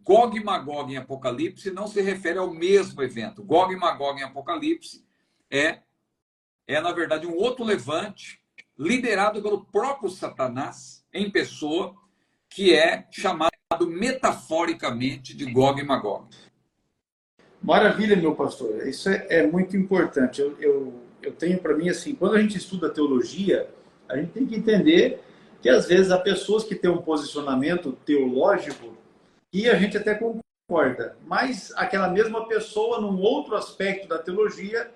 [SPEAKER 2] Gog e Magog em Apocalipse não se refere ao mesmo evento. Gog e Magog em Apocalipse é na verdade, um outro levante liderado pelo próprio Satanás em pessoa, que é chamado metaforicamente de Gog e Magog.
[SPEAKER 1] Maravilha, meu pastor. Isso é muito importante. Eu tenho para mim assim, quando a gente estuda teologia, a gente tem que entender que às vezes há pessoas que têm um posicionamento teológico e a gente até concorda, mas aquela mesma pessoa, num outro aspecto da teologia,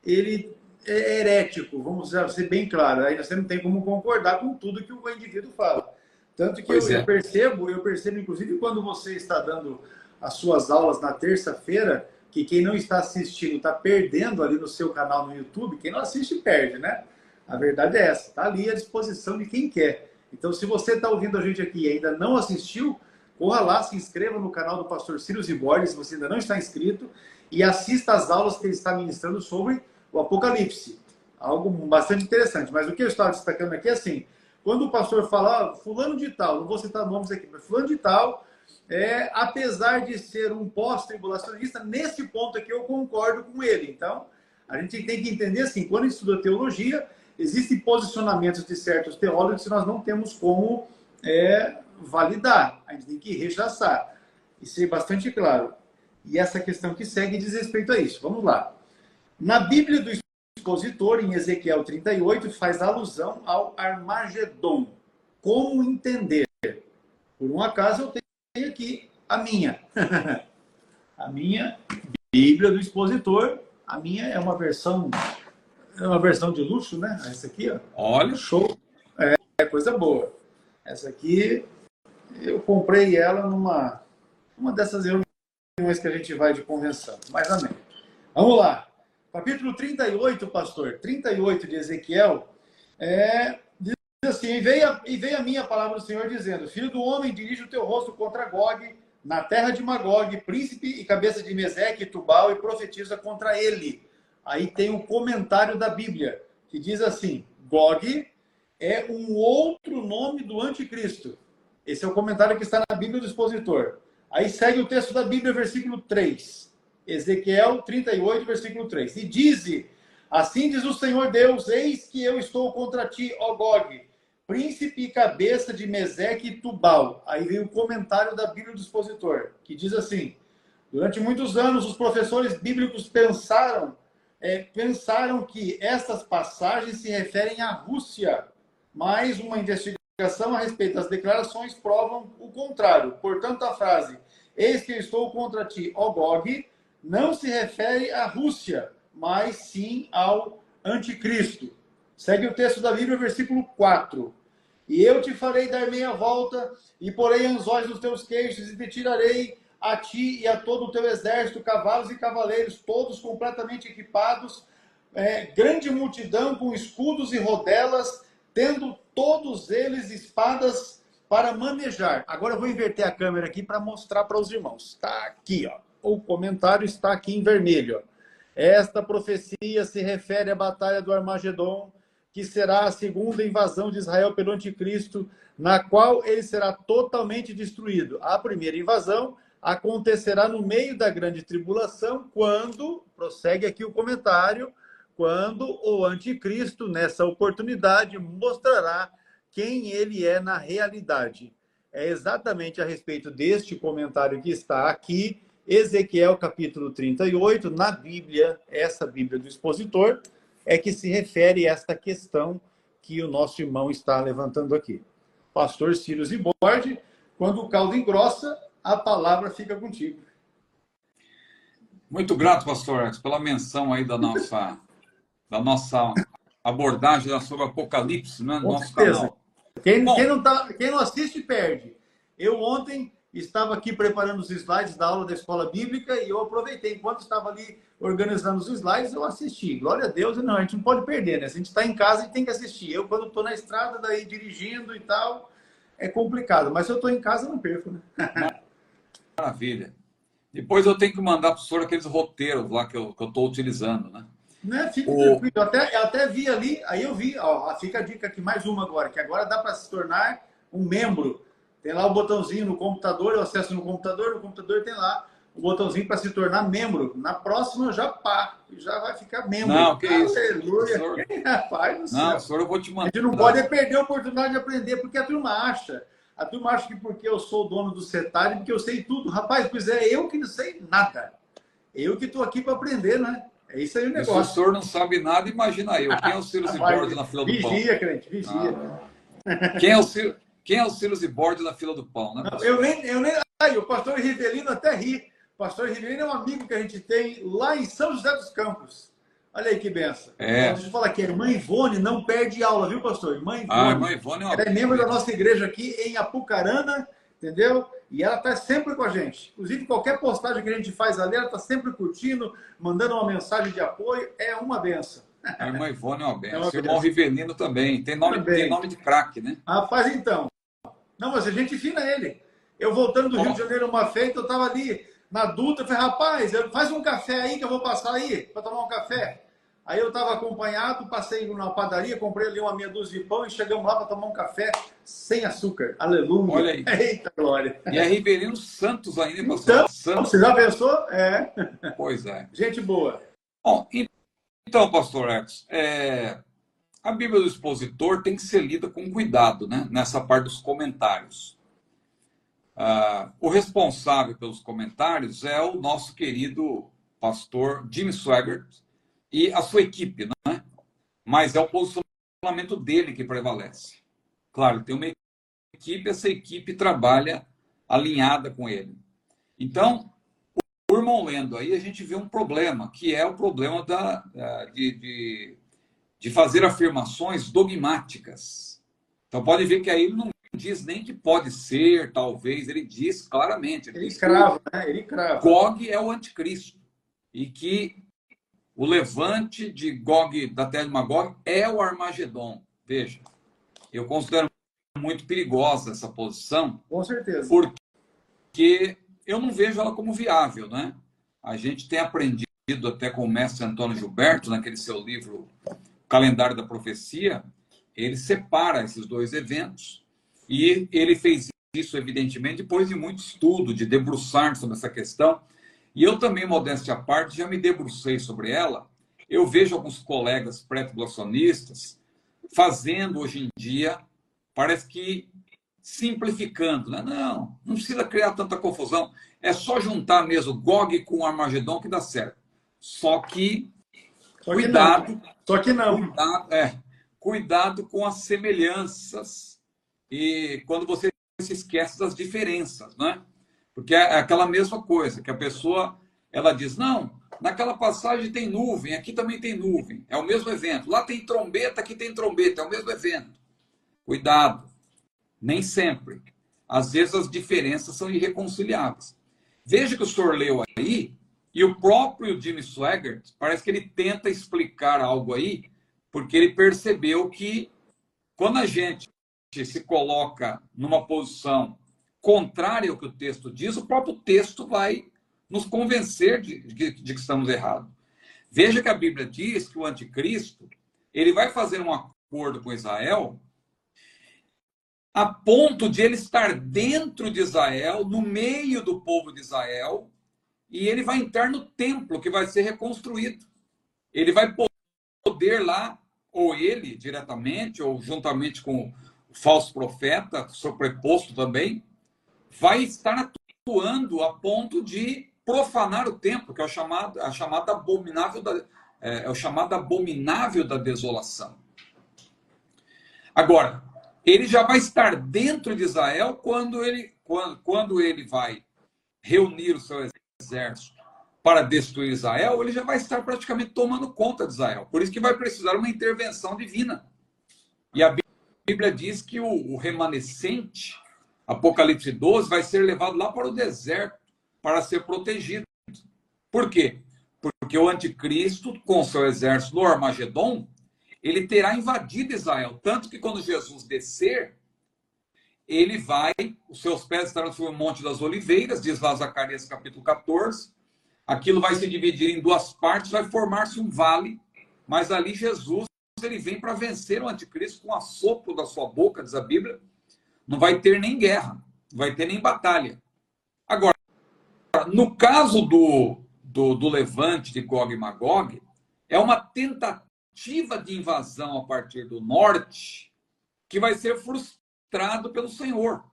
[SPEAKER 1] ele é herético, vamos ser bem claro. Aí você não tem como concordar com tudo que o indivíduo fala. Tanto que eu percebo, inclusive, quando você está dando as suas aulas na terça-feira, que quem não está assistindo está perdendo ali no seu canal no YouTube. Quem não assiste, perde, né? A verdade é essa. Está ali à disposição de quem quer. Então, se você está ouvindo a gente aqui e ainda não assistiu, corra lá, se inscreva no canal do pastor Ciro Zibordi, se você ainda não está inscrito, e assista às aulas que ele está ministrando sobre o Apocalipse. Algo bastante interessante. Mas o que eu estava destacando aqui é assim, quando o pastor fala, fulano de tal, não vou citar nomes aqui, mas fulano de tal, apesar de ser um pós-tribulacionista, nesse ponto aqui eu concordo com ele. Então, a gente tem que entender assim, quando a gente estuda teologia, existem posicionamentos de certos teólogos que nós não temos como validar. A gente tem que rechaçar. E ser bastante claro. E essa questão que segue diz respeito a isso. Vamos lá. Na Bíblia do Expositor, em Ezequiel 38, faz alusão ao Armagedon. Como entender? Por um acaso eu tenho aqui a minha. A minha Bíblia do Expositor. A minha é uma versão de luxo, né? Essa aqui, ó.
[SPEAKER 2] Olha.
[SPEAKER 1] Show. É coisa boa. Essa aqui, eu comprei ela numa dessas reuniões que a gente vai de convenção. Mais ou menos. Vamos lá. Capítulo 38, pastor. 38 de Ezequiel. Diz assim, e veio a minha palavra do Senhor dizendo, filho do homem, dirige o teu rosto contra Gog, na terra de Magog, príncipe e cabeça de Meseque e Tubal, e profetiza contra ele. Aí tem um comentário da Bíblia, que diz assim, Gog é um outro nome do anticristo. Esse é o comentário que está na Bíblia do Expositor. Aí segue o texto da Bíblia, versículo 3. Ezequiel 38, versículo 3. E diz, assim diz o Senhor Deus, eis que eu estou contra ti, ó Gog, príncipe e cabeça de Meseque e Tubal. Aí vem o comentário da Bíblia do Expositor, que diz assim, durante muitos anos os professores bíblicos pensaram que essas passagens se referem à Rússia, mas uma investigação a respeito das declarações provam o contrário. Portanto, a frase, eis que eu estou contra ti, ó Gog, não se refere à Rússia, mas sim ao anticristo. Segue o texto da Bíblia, versículo 4. E eu te farei dar meia volta, e porei anzóis nos teus queixos, e te tirarei a ti e a todo o teu exército, cavalos e cavaleiros, todos completamente equipados, grande multidão com escudos e rodelas, tendo todos eles espadas para manejar. Agora eu vou inverter a câmera aqui para mostrar para os irmãos. Está aqui, ó. O comentário está aqui em vermelho. Ó. Esta profecia se refere à batalha do Armagedon, que será a segunda invasão de Israel pelo anticristo, na qual ele será totalmente destruído. A primeira invasão acontecerá no meio da grande tribulação, quando, prossegue aqui o comentário, quando o anticristo, nessa oportunidade, mostrará quem ele é na realidade. É exatamente a respeito deste comentário que está aqui, Ezequiel capítulo 38, na Bíblia, essa Bíblia do Expositor, é que se refere a esta questão que o nosso irmão está levantando aqui. Pastor Ciro Zibordi, quando o caldo engrossa, a palavra fica contigo.
[SPEAKER 2] Muito grato, pastor Alex, pela menção aí da nossa abordagem sobre Apocalipse, né, no nosso canal.
[SPEAKER 1] Quem não assiste, perde. Eu ontem estava aqui preparando os slides da aula da Escola Bíblica e eu aproveitei. Enquanto estava ali organizando os slides, eu assisti. Glória a Deus, não, a gente não pode perder, né? Se a gente está em casa, a gente tem que assistir. Eu, quando estou na estrada, daí dirigindo e tal, é complicado. Mas se eu estou em casa, eu não perco, né?
[SPEAKER 2] Maravilha. Depois eu tenho que mandar para o senhor aqueles roteiros lá que eu estou utilizando, né?
[SPEAKER 1] Né? Fica tranquilo. Eu até vi ali, aí eu vi, ó, fica a dica aqui, mais uma agora, que agora dá para se tornar um membro. Tem lá o botãozinho no computador, eu acesso no computador tem lá o botãozinho para se tornar membro. Na próxima já vai ficar membro.
[SPEAKER 2] Não, que isso.
[SPEAKER 1] Aleluia. Rapaz do céu.
[SPEAKER 2] Não, senhor, eu vou te mandar.
[SPEAKER 1] A gente não pode perder a oportunidade de aprender, porque a turma acha que porque eu sou o dono do cetário, porque eu sei tudo. Rapaz, pois é, eu que não sei nada. Eu que estou aqui para aprender, né? É isso aí o
[SPEAKER 2] E se o
[SPEAKER 1] negócio.
[SPEAKER 2] senhor não sabe nada, imagina eu. Quem é o Silas e Borges na fila do pão?
[SPEAKER 1] Vigia, crente, vigia.
[SPEAKER 2] Quem é o Silas e Borges na fila do pão, né,
[SPEAKER 1] Não,
[SPEAKER 2] pastor?
[SPEAKER 1] eu nem. Aí, o pastor Rivelino até ri. O pastor Rivelino é um amigo que a gente tem lá em São José dos Campos. Olha aí que benção. Ó, deixa eu falar aqui, a irmã Ivone não perde aula, viu, pastor? Irmã
[SPEAKER 2] A
[SPEAKER 1] Ivone.
[SPEAKER 2] irmã Ivone é
[SPEAKER 1] Ela
[SPEAKER 2] uma
[SPEAKER 1] é membro da
[SPEAKER 2] benção.
[SPEAKER 1] nossa igreja aqui em Apucarana, entendeu? E ela está sempre com a gente. Inclusive, qualquer postagem que a gente faz ali, ela está sempre curtindo, mandando uma mensagem de apoio. É uma benção.
[SPEAKER 2] A irmã Ivone é uma
[SPEAKER 1] É uma
[SPEAKER 2] benção. O irmão
[SPEAKER 1] benção.
[SPEAKER 2] Rivelino também. Tem
[SPEAKER 1] Também.
[SPEAKER 2] nome de craque, né?
[SPEAKER 1] Rapaz, então. Não, mas a gente fina ele. Eu voltando do Rio de Janeiro uma feita, eu estava ali na Dutra, eu falei, rapaz, faz um café aí que eu vou passar aí para tomar um café. Aí eu estava acompanhado, passei na padaria, comprei ali uma meia dúzia de pão e chegamos lá para tomar um café sem açúcar. Aleluia.
[SPEAKER 2] Olha aí.
[SPEAKER 1] Eita glória.
[SPEAKER 2] E é Rivelino Santos ainda, pastor.
[SPEAKER 1] Então,
[SPEAKER 2] Santos.
[SPEAKER 1] você já pensou? É.
[SPEAKER 2] Pois é.
[SPEAKER 1] Gente boa.
[SPEAKER 2] Bom, então, pastor X, a Bíblia do Expositor tem que ser lida com cuidado, né? Nessa parte dos comentários. O responsável pelos comentários é o nosso querido pastor Jimmy Swaggart e a sua equipe, né? Mas é o posicionamento dele que prevalece. Claro, tem uma equipe, essa equipe trabalha alinhada com ele. Então, o irmão lendo aí, a gente vê um problema, que é o problema de fazer afirmações dogmáticas. Então, pode ver que aí ele não diz nem que pode ser, talvez, ele diz claramente.
[SPEAKER 1] Ele crava, né? Ele crava.
[SPEAKER 2] Gog é o anticristo. E que o levante de Gog, da terra de Magog, é o Armagedon. Veja, eu considero muito perigosa essa posição.
[SPEAKER 1] Com certeza.
[SPEAKER 2] Porque eu não vejo ela como viável, né? A gente tem aprendido até com o mestre Antônio Gilberto, naquele seu livro Calendário da Profecia, ele separa esses dois eventos e ele fez isso, evidentemente, depois de muito estudo, de debruçar sobre essa questão. E eu também, modéstia à parte, já me debrucei sobre ela. Eu vejo alguns colegas pré-tribulacionistas fazendo hoje em dia, parece que simplificando, né? Não precisa criar tanta confusão. É só juntar mesmo Gog com Armagedon que dá certo. Só que cuidado.
[SPEAKER 1] Só que não.
[SPEAKER 2] Cuidado com as semelhanças e quando você se esquece das diferenças, né? Porque é aquela mesma coisa, que a pessoa, ela diz, não, naquela passagem tem nuvem, aqui também tem nuvem, é o mesmo evento. Lá tem trombeta, aqui tem trombeta, é o mesmo evento. Cuidado, nem sempre. Às vezes as diferenças são irreconciliáveis. Veja que o senhor leu aí, e o próprio Jimmy Swaggart, parece que ele tenta explicar algo aí, porque ele percebeu que quando a gente se coloca numa posição contrária ao que o texto diz, o próprio texto vai nos convencer de que estamos errados. Veja que a Bíblia diz que o anticristo ele vai fazer um acordo com Israel a ponto de ele estar dentro de Israel, no meio do povo de Israel, e ele vai entrar no templo que vai ser reconstruído. Ele vai poder lá, ou ele diretamente, ou juntamente com o falso profeta, sobreposto também, vai estar atuando a ponto de profanar o templo, que é a chamada abominável da desolação. Agora, ele já vai estar dentro de Israel quando ele vai reunir o seu exército para destruir Israel, ele já vai estar praticamente tomando conta de Israel. Por isso que vai precisar uma intervenção divina. E a Bíblia diz que o remanescente, Apocalipse 12, vai ser levado lá para o deserto para ser protegido. Por quê? Porque o anticristo, com seu exército no Armagedon, ele terá invadido Israel. Tanto que quando Jesus descer, ele vai, os seus pés estarão sobre o Monte das Oliveiras, diz lá Zacarias capítulo 14. Aquilo vai se dividir em duas partes, vai formar-se um vale, mas ali Jesus ele vem para vencer o anticristo com o assopro da sua boca, diz a Bíblia. Não vai ter nem guerra, não vai ter nem batalha. Agora, no caso do levante de Gog e Magog, é uma tentativa de invasão a partir do norte que vai ser frustrado pelo Senhor.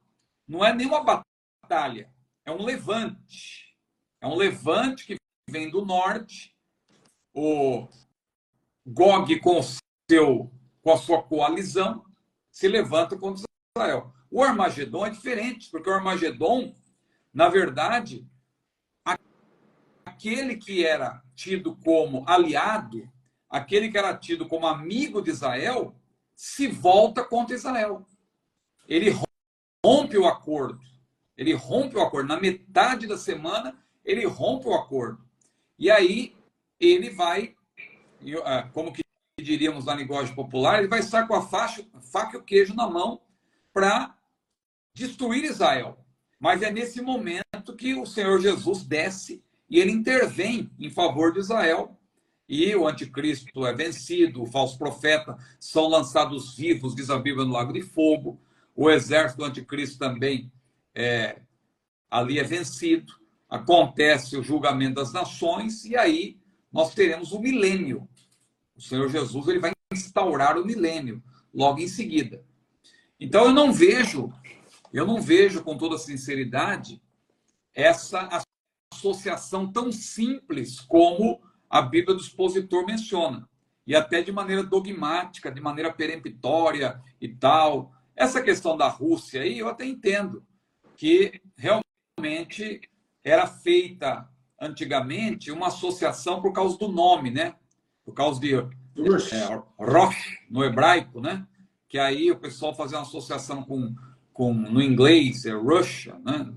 [SPEAKER 2] Não é nenhuma batalha, é um levante. É um levante que vem do norte, o Gog com a sua coalizão se levanta contra Israel. O Armagedon é diferente, porque o Armagedon, na verdade, aquele que era tido como aliado, aquele que era tido como amigo de Israel, se volta contra Israel. Ele rompe o acordo. Ele rompe o acordo. Na metade da semana, ele rompe o acordo. E aí, ele vai, como que diríamos na linguagem popular, ele vai estar com a faca e o queijo na mão para destruir Israel. Mas é nesse momento que o Senhor Jesus desce e ele intervém em favor de Israel. E o anticristo é vencido, o falso profeta são lançados vivos, diz a Bíblia, no lago de fogo. O exército do anticristo também ali é vencido. Acontece o julgamento das nações e aí nós teremos o milênio. O Senhor Jesus ele vai instaurar o milênio logo em seguida. Então eu não vejo com toda sinceridade essa associação tão simples como a Bíblia do expositor menciona. E até de maneira dogmática, de maneira peremptória e tal. Essa questão da Rússia aí, eu até entendo que realmente era feita antigamente uma associação por causa do nome, né? Por causa de Rosh, no hebraico, né? Que aí o pessoal fazia uma associação com no inglês, Russia, né?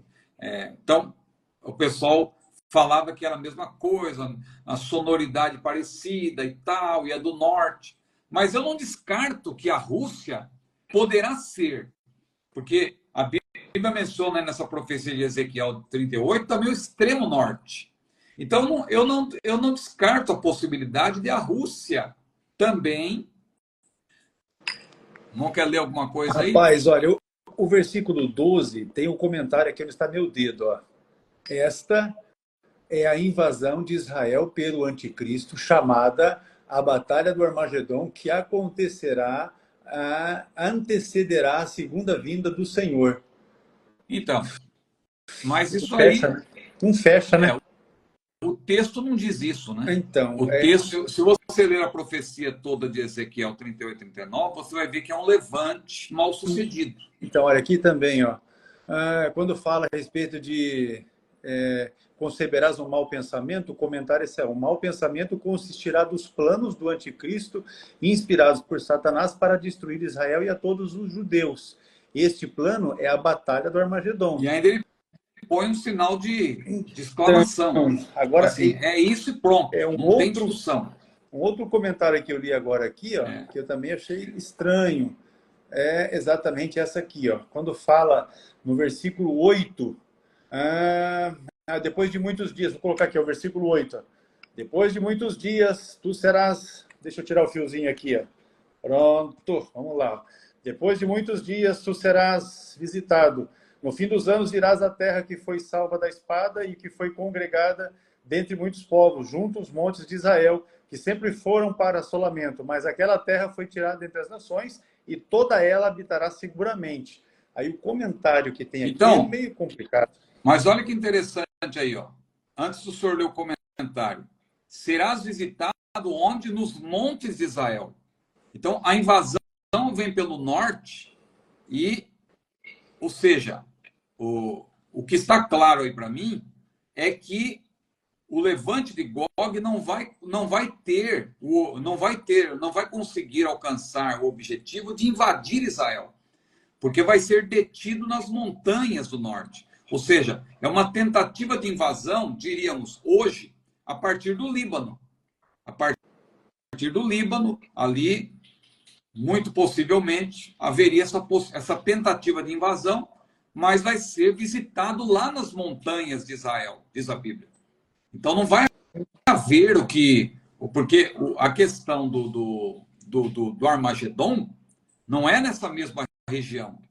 [SPEAKER 2] Então, o pessoal falava que era a mesma coisa, a sonoridade parecida e tal, e é do norte. Mas eu não descarto que a Rússia poderá ser, porque a Bíblia menciona nessa profecia de Ezequiel 38 também o extremo norte. Então, eu não descarto a possibilidade de a Rússia também... Não quer ler alguma coisa aí?
[SPEAKER 1] Rapaz, olha, o versículo 12 tem um comentário aqui onde está meu dedo. Ó. Esta é a invasão de Israel pelo anticristo, chamada a Batalha do Armagedon, que acontecerá, antecederá a segunda vinda do Senhor.
[SPEAKER 2] Então, mas isso
[SPEAKER 1] fecha,
[SPEAKER 2] aí...
[SPEAKER 1] Né? Não fecha, né?
[SPEAKER 2] O texto não diz isso, né?
[SPEAKER 1] Então,
[SPEAKER 2] o texto, se você ler a profecia toda de Ezequiel 38 e 39, você vai ver que é um levante mal sucedido.
[SPEAKER 1] Então, olha, aqui também, ó, quando fala a respeito de conceberás um mau pensamento, o comentário é o mau pensamento consistirá dos planos do anticristo inspirados por Satanás para destruir Israel e a todos os judeus. Este plano é a batalha do Armagedon.
[SPEAKER 2] E ainda ele põe um sinal de exclamação.
[SPEAKER 1] Então, agora,
[SPEAKER 2] assim, é isso e pronto. Não tem discussão.
[SPEAKER 1] Um outro comentário que eu li agora aqui, ó, que eu também achei estranho, é exatamente essa aqui. Ó, quando fala no versículo 8, depois de muitos dias, vou colocar aqui o versículo 8. Ó, depois de muitos dias, tu serás... Deixa eu tirar o fiozinho aqui. Ó. Pronto, vamos lá. Depois de muitos dias, tu serás visitado. No fim dos anos, irás à terra que foi salva da espada e que foi congregada dentre muitos povos, junto aos montes de Israel, que sempre foram para assolamento. Mas aquela terra foi tirada entre as nações e toda ela habitará seguramente. Aí o comentário que tem aqui
[SPEAKER 2] então,
[SPEAKER 1] é meio complicado.
[SPEAKER 2] Mas olha que interessante aí, ó. Antes do senhor ler o comentário. Serás visitado onde? Nos montes de Israel. Então, a invasão vem pelo norte e, ou seja, o que está claro aí para mim é que o levante de Gog não vai conseguir alcançar o objetivo de invadir Israel, porque vai ser detido nas montanhas do norte. Ou seja, é uma tentativa de invasão, diríamos, hoje, a partir do Líbano. A partir do Líbano, ali, muito possivelmente, haveria essa tentativa de invasão, mas vai ser visitado lá nas montanhas de Israel, diz a Bíblia. Então não vai haver porque a questão do Armagedon não é nessa mesma região.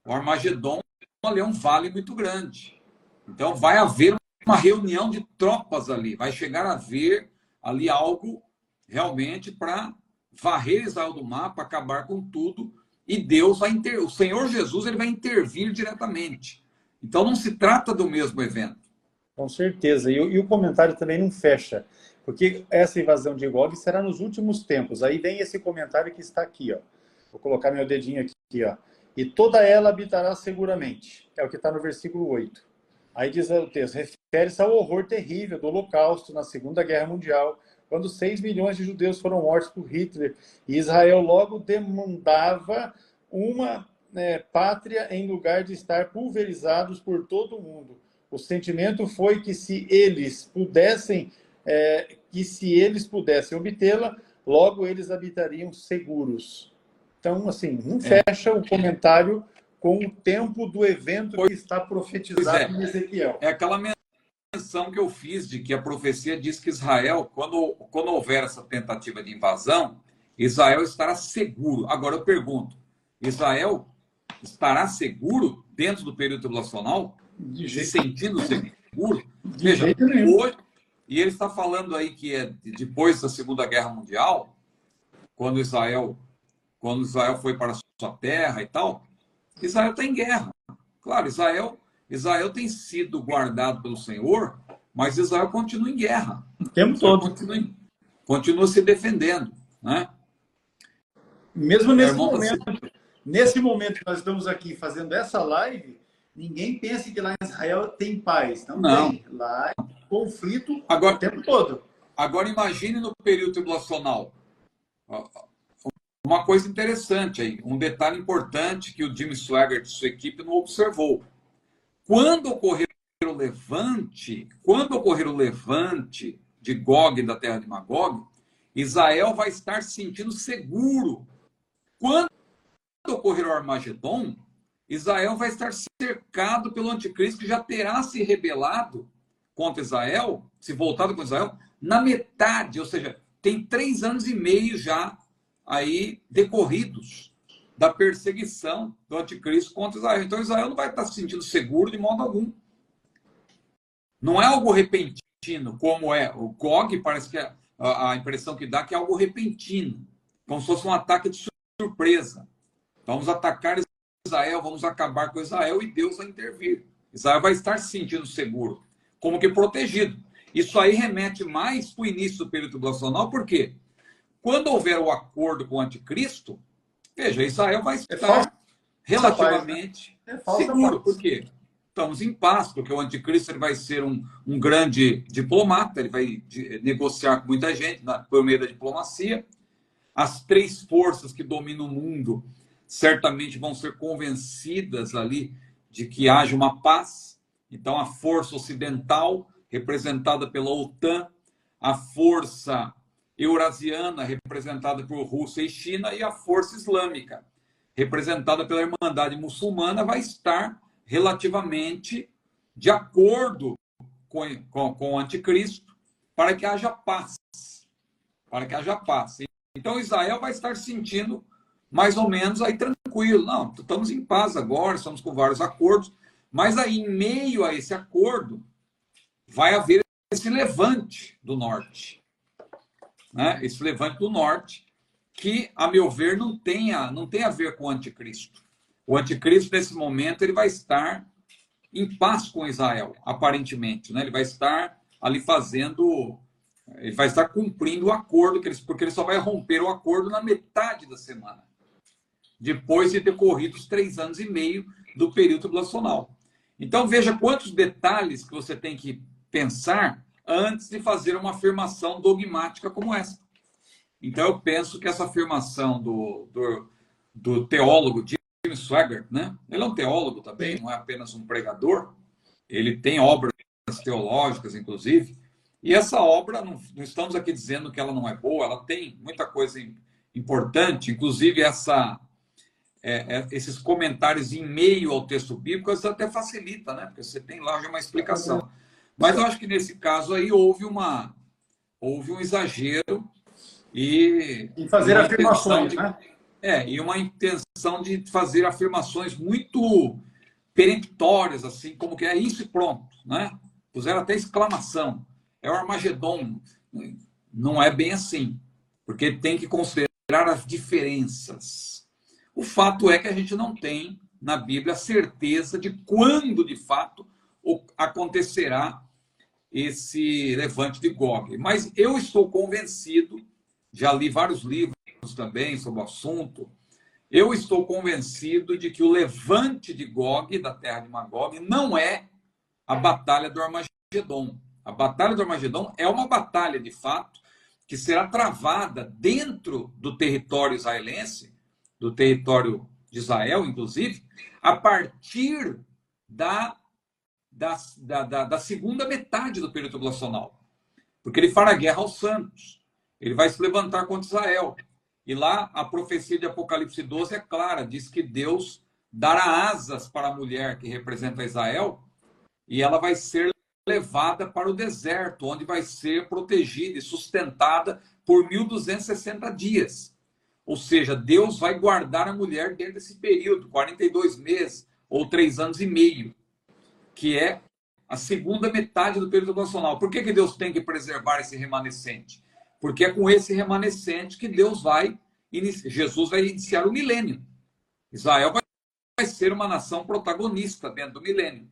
[SPEAKER 2] O Armagedon ali é um vale muito grande. Então vai haver uma reunião de tropas ali, vai chegar a haver ali algo realmente para varrer Israel do mapa, acabar com tudo. E Deus vai o Senhor Jesus ele vai intervir diretamente. Então não se trata do mesmo evento.
[SPEAKER 3] Com certeza. E o comentário também não fecha, porque essa invasão de Gog será nos últimos tempos. Aí vem esse comentário que está aqui, ó. Vou colocar meu dedinho aqui, ó. E toda ela habitará seguramente. É o que está no versículo 8. Aí diz o texto, refere-se ao horror terrível do Holocausto na Segunda Guerra Mundial, quando 6 milhões de judeus foram mortos por Hitler, e Israel logo demandava uma pátria em lugar de estar pulverizados por todo o mundo. O sentimento foi que se eles pudessem obtê-la, logo eles habitariam seguros. Então, assim, não fecha o comentário com o tempo do evento que está profetizado em Ezequiel.
[SPEAKER 2] É aquela menção que eu fiz de que a profecia diz que Israel, quando houver essa tentativa de invasão, Israel estará seguro. Agora eu pergunto, Israel estará seguro dentro do período tribulacional? Se sentindo seguro? Veja, hoje, e ele está falando aí que é depois da Segunda Guerra Mundial, quando Israel foi para a sua terra e tal, Israel está em guerra. Claro, Israel tem sido guardado pelo Senhor, mas Israel continua em guerra.
[SPEAKER 3] O tempo todo.
[SPEAKER 2] Continua se defendendo, né?
[SPEAKER 1] Mesmo nesse momento que nós estamos aqui fazendo essa live, ninguém pense que lá em Israel tem paz. Não. Tem. Lá é conflito o tempo todo.
[SPEAKER 2] Agora imagine no período tribulacional. Uma coisa interessante aí, um detalhe importante que o Jim Swaggart e sua equipe não observou. Quando ocorrer o levante de Gog da terra de Magog, Israel vai estar se sentindo seguro. Quando ocorrer o Armagedon, Israel vai estar cercado pelo anticristo que já terá se rebelado contra Israel, se voltado contra Israel, na metade, ou seja, tem 3 anos e meio já aí decorridos da perseguição do anticristo contra Israel. Então Israel não vai estar se sentindo seguro de modo algum. Não é algo repentino, como é o Gog, parece que a impressão que dá é que é algo repentino, como se fosse um ataque de surpresa. Vamos atacar Israel, vamos acabar com Israel e Deus vai intervir. Israel vai estar se sentindo seguro, como que protegido. Isso aí remete mais para o início do período tribulacional, por quê? Quando houver o acordo com o anticristo, veja, Israel vai estar relativamente seguro. Por quê? Estamos em paz, porque o anticristo ele vai ser um grande diplomata, ele vai negociar com muita gente por meio da diplomacia. As 3 forças que dominam o mundo certamente vão ser convencidas ali de que haja uma paz. Então, a força ocidental, representada pela OTAN, a força eurasiana, representada por Rússia e China, e a força islâmica, representada pela Irmandade Muçulmana, vai estar relativamente de acordo com o anticristo para que haja paz. Para que haja paz. Então, Israel vai estar se sentindo mais ou menos aí tranquilo. Não, estamos em paz agora, estamos com vários acordos, mas aí, em meio a esse acordo, vai haver esse levante do norte. Né? Esse levante do norte, que, a meu ver, não tem a ver com o anticristo. O anticristo, nesse momento, ele vai estar em paz com Israel, aparentemente. Né? Ele vai estar ali ele vai estar cumprindo o acordo, porque ele só vai romper o acordo na metade da semana, depois de decorridos 3 anos e meio do período tribulacional. Então, veja quantos detalhes que você tem que pensar antes de fazer uma afirmação dogmática como essa. Então, eu penso que essa afirmação do teólogo Jim Swaggart, né? Ele é um teólogo também, não é apenas um pregador. Ele tem obras teológicas, inclusive. E essa obra, não estamos aqui dizendo que ela não é boa, ela tem muita coisa importante, inclusive esses comentários em meio ao texto bíblico, isso até facilita, né? Porque você tem lá já uma explicação. Mas eu acho que nesse caso aí houve um exagero e
[SPEAKER 1] fazer afirmações, né?
[SPEAKER 2] E uma intenção de fazer afirmações muito peremptórias, assim, como que é isso e pronto, né? Puseram até exclamação. É o Armagedon. Não é bem assim, porque tem que considerar as diferenças. O fato é que a gente não tem, na Bíblia, a certeza de quando, de fato, acontecerá esse levante de Gog. Mas eu estou convencido, já li vários livros também sobre o assunto, eu estou convencido de que o levante de Gog, da terra de Magog, não é a batalha do Armagedon. A batalha do Armagedon é uma batalha, de fato, que será travada dentro do território israelense, do território de Israel, inclusive, a partir da segunda metade do período tribulacional. Porque ele fará guerra aos santos. Ele vai se levantar contra Israel. E lá a profecia de Apocalipse 12 é clara, diz que Deus dará asas para a mulher que representa Israel e ela vai ser levada para o deserto, onde vai ser protegida e sustentada por 1.260 dias. Ou seja, Deus vai guardar a mulher dentro desse período, 42 meses ou 3 anos e meio, que é a segunda metade do período tribulacional. Por que Deus tem que preservar esse remanescente? Porque é com esse remanescente que Jesus vai iniciar o milênio. Israel vai ser uma nação protagonista dentro do milênio.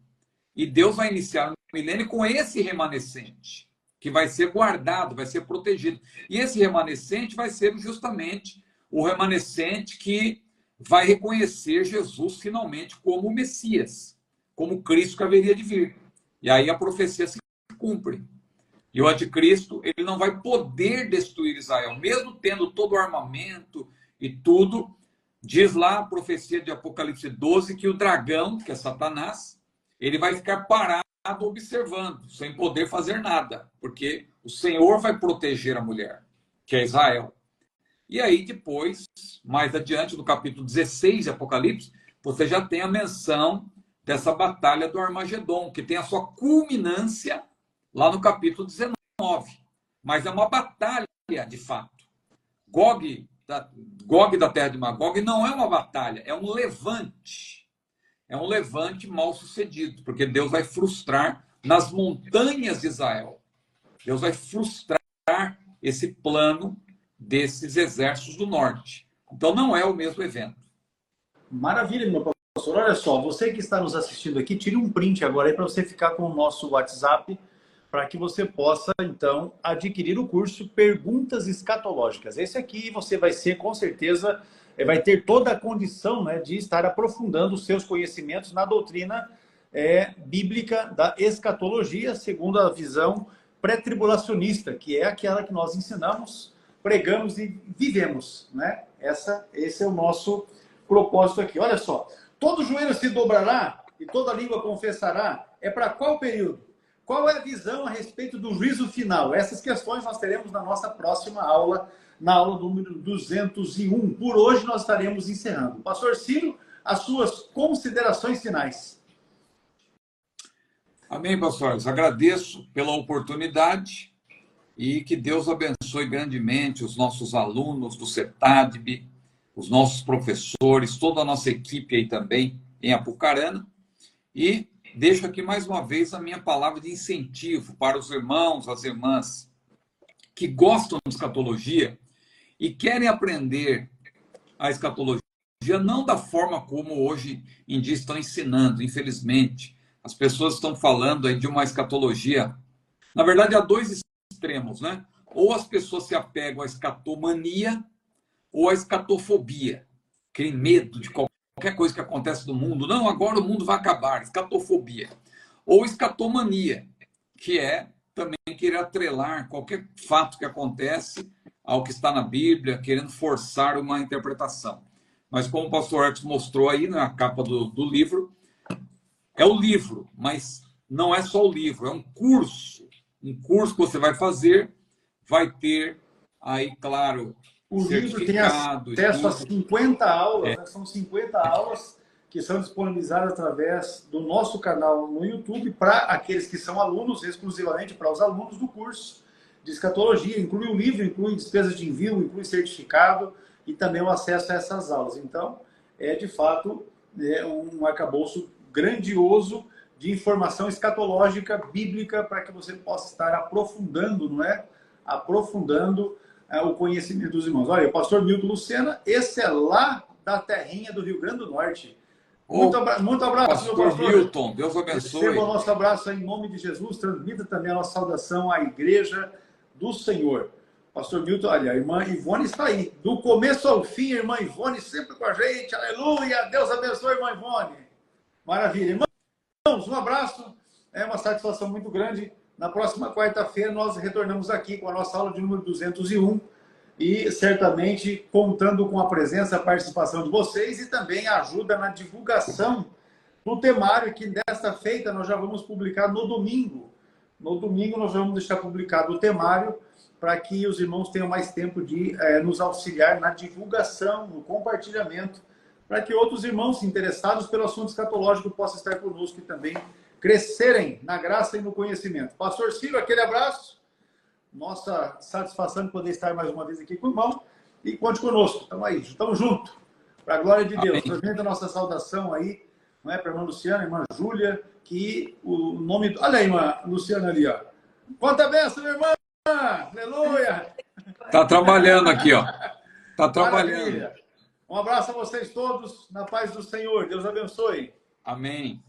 [SPEAKER 2] E Deus vai iniciar o milênio com esse remanescente, que vai ser guardado, vai ser protegido. E esse remanescente vai ser justamente o remanescente que vai reconhecer Jesus finalmente como o Messias, como Cristo que haveria de vir. E aí a profecia se cumpre. E o anticristo, ele não vai poder destruir Israel, mesmo tendo todo o armamento e tudo. Diz lá a profecia de Apocalipse 12 que o dragão, que é Satanás, ele vai ficar parado observando, sem poder fazer nada, porque o Senhor vai proteger a mulher, que é Israel. E aí depois, mais adiante, no capítulo 16 de Apocalipse, você já tem a menção dessa batalha do Armagedon, que tem a sua culminância lá no capítulo 19. Mas é uma batalha, de fato. Gog da terra de Magog não é uma batalha, é um levante. É um levante mal sucedido, porque Deus vai frustrar nas montanhas de Israel. Deus vai frustrar esse plano desses exércitos do norte. Então não é o mesmo evento.
[SPEAKER 3] Maravilha, meu pastor. Olha só, você que está nos assistindo aqui, tire um print agora aí para você ficar com o nosso WhatsApp, para que você possa, então, adquirir o curso Perguntas Escatológicas. Esse aqui você vai ser, com certeza, vai ter toda a condição, né, de estar aprofundando os seus conhecimentos na doutrina bíblica da escatologia, segundo a visão pré-tribulacionista, que é aquela que nós ensinamos, pregamos e vivemos, né? Esse é o nosso propósito aqui. Olha só, todo joelho se dobrará e toda língua confessará. É para qual período? Qual é a visão a respeito do juízo final? Essas questões nós teremos na nossa próxima aula, na aula número 201. Por hoje nós estaremos encerrando. Pastor Ciro, as suas considerações finais.
[SPEAKER 2] Amém, pastores. Agradeço pela oportunidade e que Deus abençoe grandemente os nossos alunos do CETADB, os nossos professores, toda a nossa equipe aí também em Apucarana. E deixo aqui mais uma vez a minha palavra de incentivo para os irmãos, as irmãs que gostam de escatologia e querem aprender a escatologia, não da forma como hoje em dia estão ensinando, infelizmente. As pessoas estão falando aí de uma escatologia. Na verdade, há dois extremos, né? Ou as pessoas se apegam à escatomania ou à escatofobia. Aquele medo de qualquer coisa que acontece no mundo. Não, agora o mundo vai acabar. Escatofobia. Ou escatomania, que é também querer atrelar qualquer fato que acontece ao que está na Bíblia, querendo forçar uma interpretação. Mas como o pastor Arcos mostrou aí na capa do livro, é o livro, mas não é só o livro, é um curso. Um curso que você vai fazer, vai ter aí, claro,
[SPEAKER 3] o livro tem acesso a 50 aulas, né? São 50 aulas que são disponibilizadas através do nosso canal no YouTube para aqueles que são alunos, exclusivamente para os alunos do curso de escatologia. Inclui o livro, inclui despesas de envio, inclui certificado e também o acesso a essas aulas. Então, de fato, um arcabouço grandioso de informação escatológica, bíblica, para que você possa estar aprofundando, não é? Aprofundando o conhecimento dos irmãos. Olha, o pastor Milton Lucena, esse é lá da terrinha do Rio Grande do Norte. Muito abraço, meu
[SPEAKER 2] Pastor
[SPEAKER 3] pastor.
[SPEAKER 2] Milton, Deus abençoe.
[SPEAKER 3] Receba o nosso abraço em nome de Jesus. Transmita também a nossa saudação à igreja do Senhor. Pastor Milton, olha, a irmã Ivone está aí. Do começo ao fim, a irmã Ivone sempre com a gente. Aleluia! Deus abençoe, irmã Ivone. Maravilha. Irmãos, um abraço. É uma satisfação muito grande. Na próxima quarta-feira nós retornamos aqui com a nossa aula de número 201 e certamente contando com a presença e a participação de vocês e também a ajuda na divulgação do temário que desta feita nós já vamos publicar no domingo. No domingo nós vamos deixar publicado o temário para que os irmãos tenham mais tempo de nos auxiliar na divulgação, no compartilhamento, para que outros irmãos interessados pelo assunto escatológico possam estar conosco e também crescerem na graça e no conhecimento. Pastor Ciro, aquele abraço. Nossa satisfação de poder estar mais uma vez aqui com o irmão. E conte conosco. Estamos aí, estamos juntos. Para a glória de Deus. Transmita a nossa saudação aí, não é? Para a irmã Luciana, a irmã Júlia, que o nome... Olha a irmã Luciana ali, ó. Quanta bênção, minha irmã! Aleluia!
[SPEAKER 2] Está trabalhando aqui, ó. Está trabalhando.
[SPEAKER 3] Maravilha. Um abraço a vocês todos, na paz do Senhor. Deus abençoe.
[SPEAKER 2] Amém.